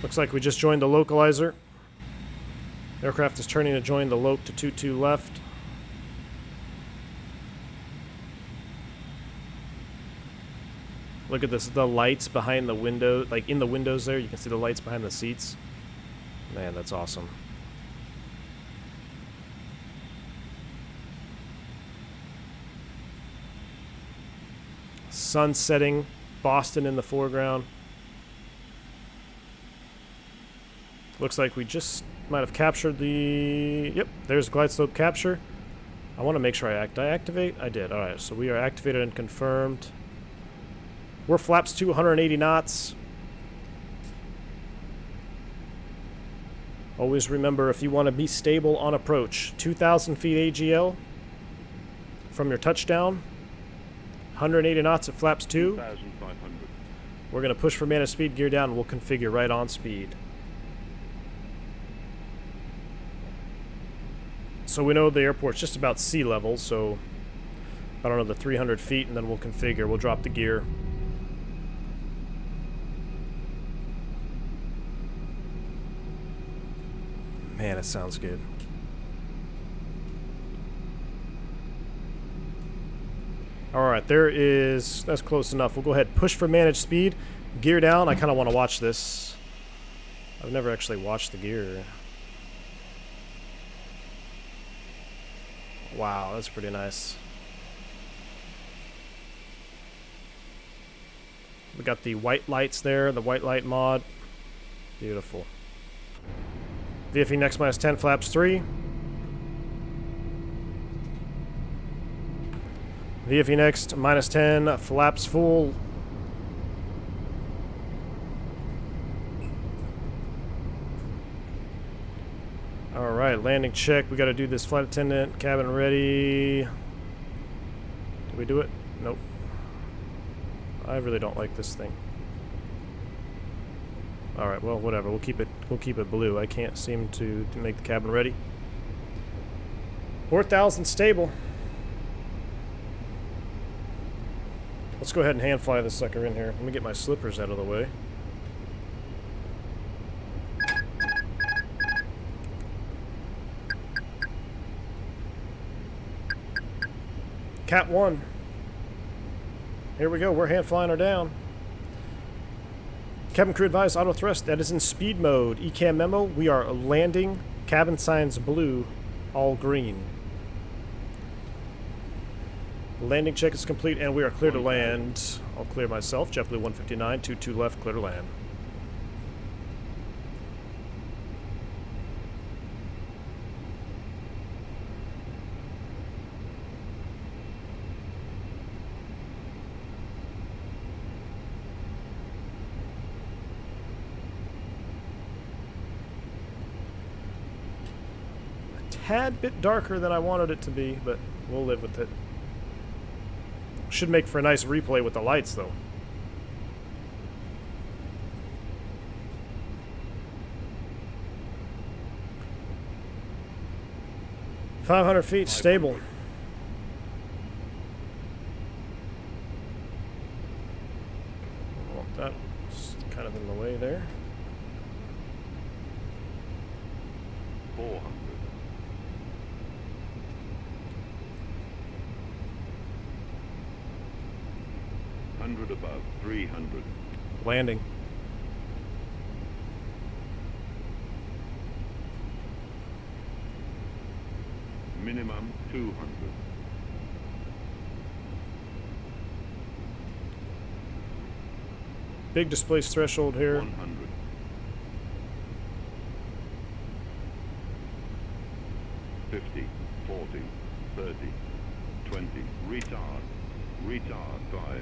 Looks like we just joined the localizer. Aircraft is turning to join the loc to 22 left. Look at this, the lights behind the window, like in the windows there, you can see the lights behind the seats. Man, that's awesome. Sun setting, Boston in the foreground. Looks like we just might have captured the... Yep, there's glide slope capture. I want to make sure did I activate? I did. All right, so we are activated and confirmed. We're flaps 280 knots. Always remember, if you want to be stable on approach, 2,000 feet AGL from your touchdown, 180 knots at flaps 2. 2,500. We're going to push for managed speed, gear down, and we'll configure right on speed. So we know the airport's just about sea level, so I don't know, the 300 feet, and then we'll configure. We'll drop the gear. Man, it sounds good. Alright, that's close enough. We'll go ahead and push for managed speed. Gear down. I kind of want to watch this. I've never actually watched the gear. Wow, that's pretty nice. We got the white lights there, the white light mod. Beautiful. VFE next -10, flaps 3. VFE next -10, flaps full. Alright, landing check. We got to do this. Flight attendant, cabin ready. Did we do it? Nope. I really don't like this thing. Alright, well, whatever. We'll keep it blue. I can't seem to make the cabin ready. 4,000 stable. Let's go ahead and hand fly this sucker in here. Let me get my slippers out of the way. Cat 1. Here we go. We're hand flying her down. Cabin crew advised, auto thrust. That is in speed mode. ECAM memo. We are landing cabin signs blue, all green. Landing check is complete, and we are clear to land. I'll clear myself. JetBlue 159, 22 left, clear to land. Tad bit darker than I wanted it to be, but we'll live with it. Should make for a nice replay with the lights, though. $500 feet, stable. Well, that's kind of in the way there. 400. Above 300. Landing. Minimum 200. Big displace threshold here. 100. 50, 40, 30, 20. Retard. Retard 5.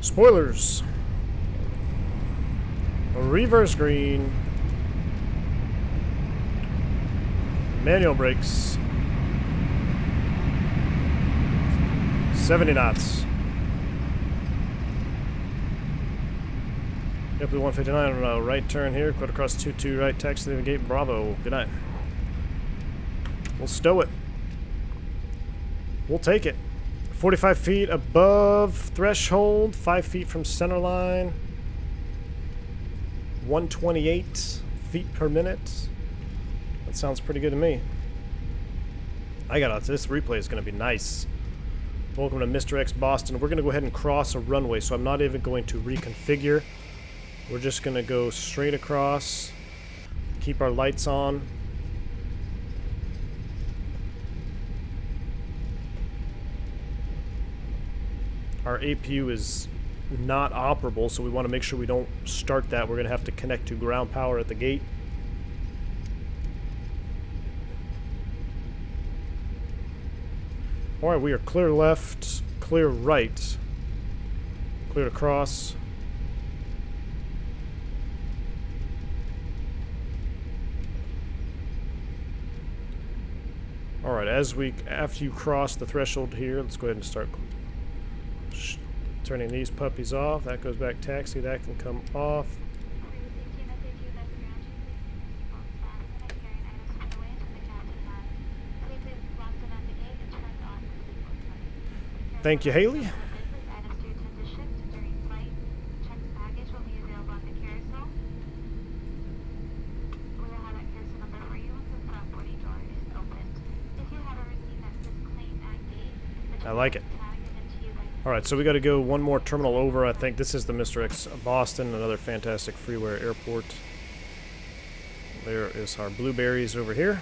Spoilers. Reverse green. Manual brakes. 70 knots. JetBlue 159, right turn here. Quit across 22 right, taxi to the gate. Bravo. Good night. We'll stow it. We'll take it. 45 feet above threshold, 5 feet from center line, 128 feet per minute. That sounds pretty good to me. This replay is going to be nice. Welcome to Mr. X Boston. We're going to go ahead and cross a runway, so I'm not even going to reconfigure. We're just going to go straight across, keep our lights on. Our APU is not operable, so we want to make sure we don't start that. We're going to have to connect to ground power at the gate. Alright, we are clear left, clear right, clear across. Alright, after you cross the threshold here, let's go ahead and start turning these puppies off. That goes back taxi. That can come off. Thank you, Haley. I like it. Alright, so we got to go one more terminal over, I think. This is the Mr. X Boston, another fantastic freeware airport. There is our blueberries over here.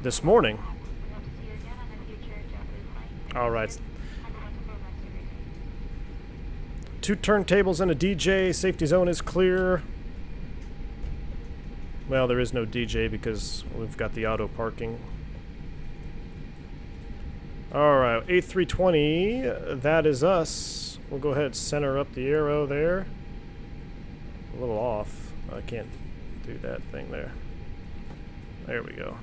This morning. All right. 2 turntables and a DJ. Safety zone is clear. Well, there is no DJ because we've got the auto parking. All right, A320. That is us. We'll go ahead and center up the arrow there. A little off. I can't do that thing there. There we go.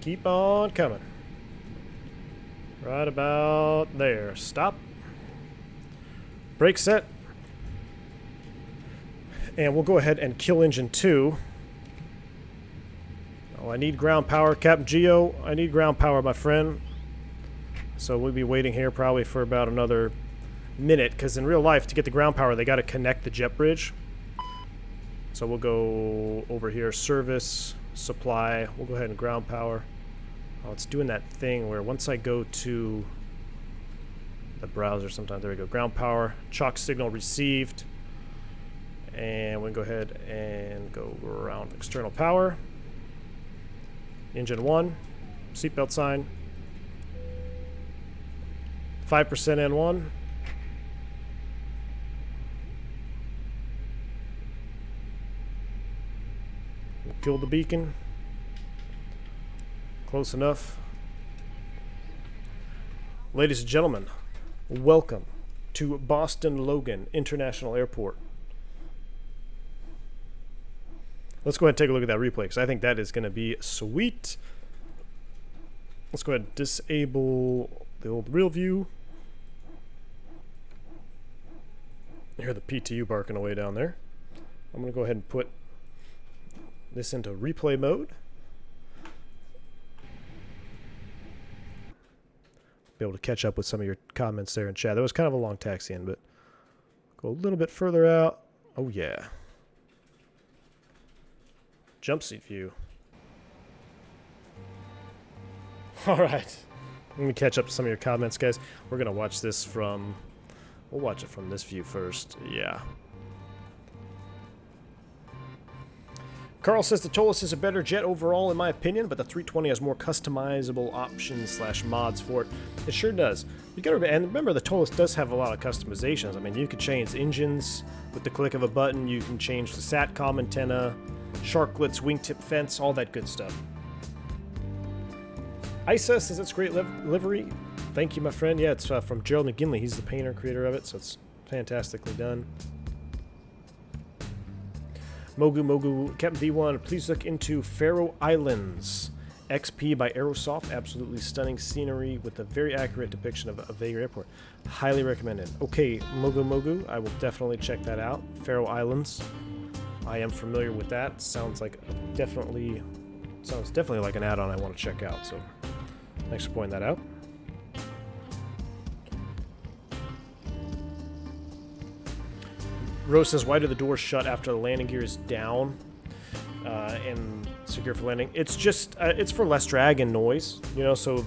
Keep on coming. Right about there. Stop. Brake set. And we'll go ahead and kill engine 2. Oh, I need ground power. Captain Geo, I need ground power, my friend. So we'll be waiting here probably for about another minute, because in real life, to get the ground power, they got to connect the jet bridge. So we'll go over here, service, supply. We'll go ahead and ground power. Oh, it's doing that thing where once I go to the browser sometimes, there we go, ground power, chalk signal received. And we can go ahead and go around external power. Engine 1, seatbelt sign. 5% N1. We'll kill the beacon. Close enough. Ladies and gentlemen, welcome to Boston Logan International Airport. Let's go ahead and take a look at that replay, because I think that is going to be sweet. Let's go ahead and disable the old real view. You hear the PTU barking away down there. I'm going to go ahead and put this into replay mode. Be able to catch up with some of your comments there in chat. That was kind of a long taxi in, but go a little bit further out. Oh yeah. Jump seat view. All right. Let me catch up to some of your comments, guys. We're going to watch this from... We'll watch it from this view first. Yeah. Carl says the Tolus is a better jet overall, in my opinion, but the 320 has more customizable options / mods for it. It sure does. You gotta remember, the Tolus does have a lot of customizations. I mean, you could change engines with the click of a button. You can change the SATCOM antenna, sharklets, wingtip fence, all that good stuff. Isa says it's great livery. Thank you, my friend. Yeah, it's from Gerald McGinley. He's the painter, creator of it, so it's fantastically done. Mogu, Captain V1, please look into Faroe Islands. XP by Aerosoft. Absolutely stunning scenery with a very accurate depiction of a Vega airport. Highly recommended. Okay, Mogu, I will definitely check that out. Faroe Islands. I am familiar with that. Sounds definitely like an add-on I want to check out. So, thanks for pointing that out. Rose says, why do the doors shut after the landing gear is down and secure for landing? It's just, it's for less drag and noise, you know, so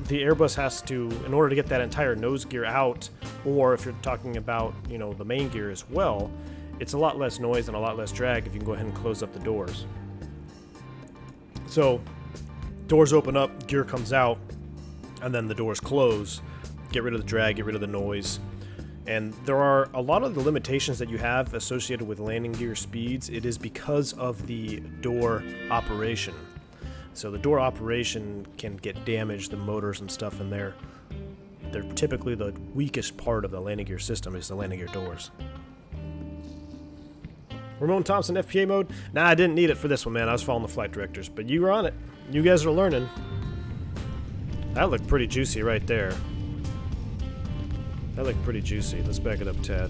the Airbus has to, in order to get that entire nose gear out, or if you're talking about, you know, the main gear as well, it's a lot less noise and a lot less drag if you can go ahead and close up the doors. So, doors open up, gear comes out, and then the doors close. Get rid of the drag, get rid of the noise. And there are a lot of the limitations that you have associated with landing gear speeds. It is because of the door operation. So the door operation can get damaged, the motors and stuff in there. They're typically the weakest part of the landing gear system is the landing gear doors. Ramon Thompson, FPA mode. Nah, I didn't need it for this one, man. I was following the flight directors, but you were on it. You guys are learning. That looked pretty juicy right there. That looked pretty juicy. Let's back it up, Tad.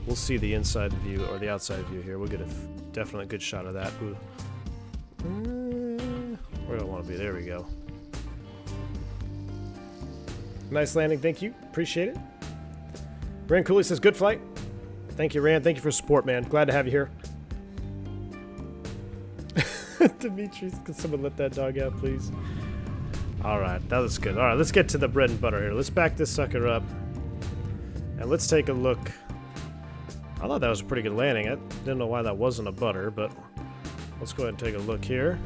We'll see the inside view, or the outside view here. We'll get a definitely good shot of that. Ooh. Where do I want to be? There we go. Nice landing. Thank you. Appreciate it. Rand Cooley says, good flight. Thank you, Rand. Thank you for support, man. Glad to have you here. Dimitri, can someone let that dog out, please? All right, that was good. All right, let's get to the bread and butter here. Let's back this sucker up. And let's take a look. I thought that was a pretty good landing. I didn't know why that wasn't a butter, but let's go ahead and take a look here.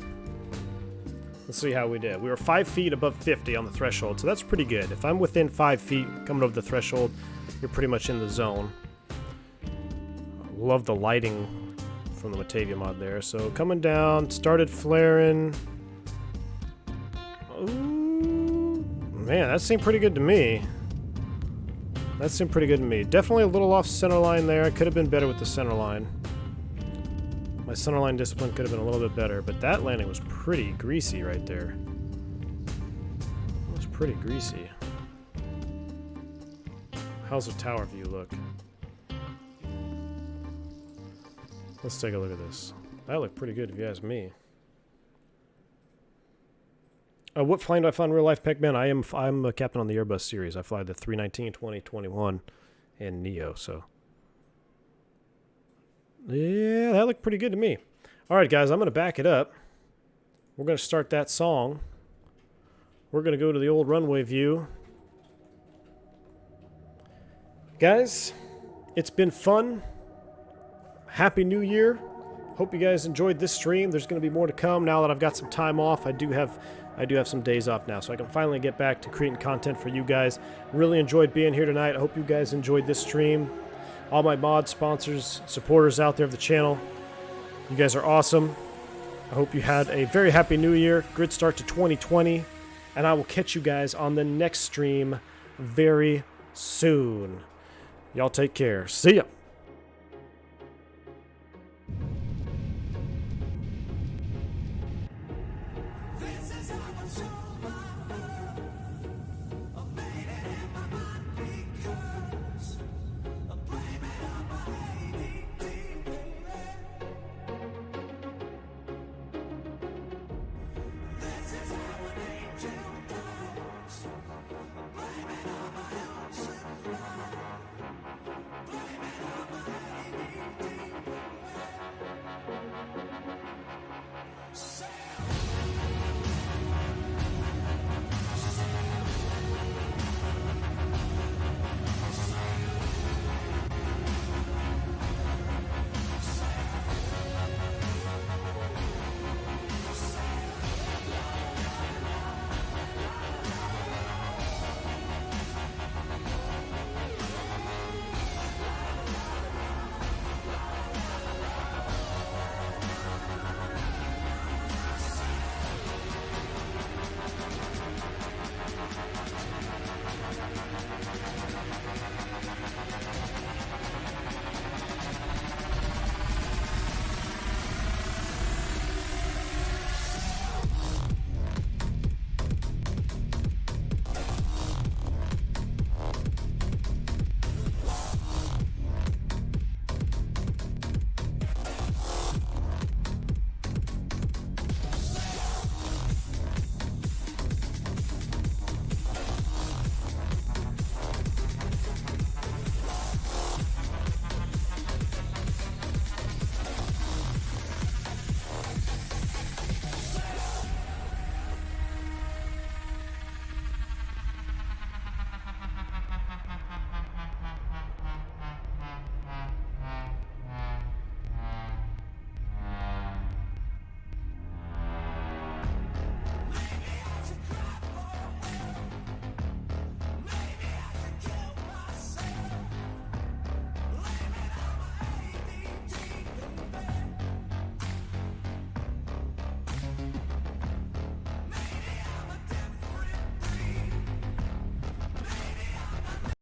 Let's see how we did. We were 5 feet above 50 on the threshold, so that's pretty good. If I'm within 5 feet coming over the threshold, you're pretty much in the zone. Love the lighting from the Matavia mod there. So coming down, started flaring. Ooh, man, that seemed pretty good to me. That seemed pretty good to me. Definitely a little off center line there. I could have been better with the center line. My center line discipline could have been a little bit better, but that landing was pretty greasy right there. It was pretty greasy. How's the tower view look? Let's take a look at this. That looked pretty good if you ask me. What plane do I fly in real life, Pac-Man? I'm a captain on the Airbus series. I fly the 319, 20, 21, and Neo, so. Yeah, that looked pretty good to me. All right, guys, I'm going to back it up. We're going to start that song. We're going to go to the old runway view. Guys, it's been fun. Happy New Year. Hope you guys enjoyed this stream. There's going to be more to come now that I've got some time off. I do have some days off now, so I can finally get back to creating content for you guys. Really enjoyed being here tonight. I hope you guys enjoyed this stream. All my mod sponsors, supporters out there of the channel, you guys are awesome. I hope you had a very happy New Year. Good start to 2020. And I will catch you guys on the next stream very soon. Y'all take care. See ya.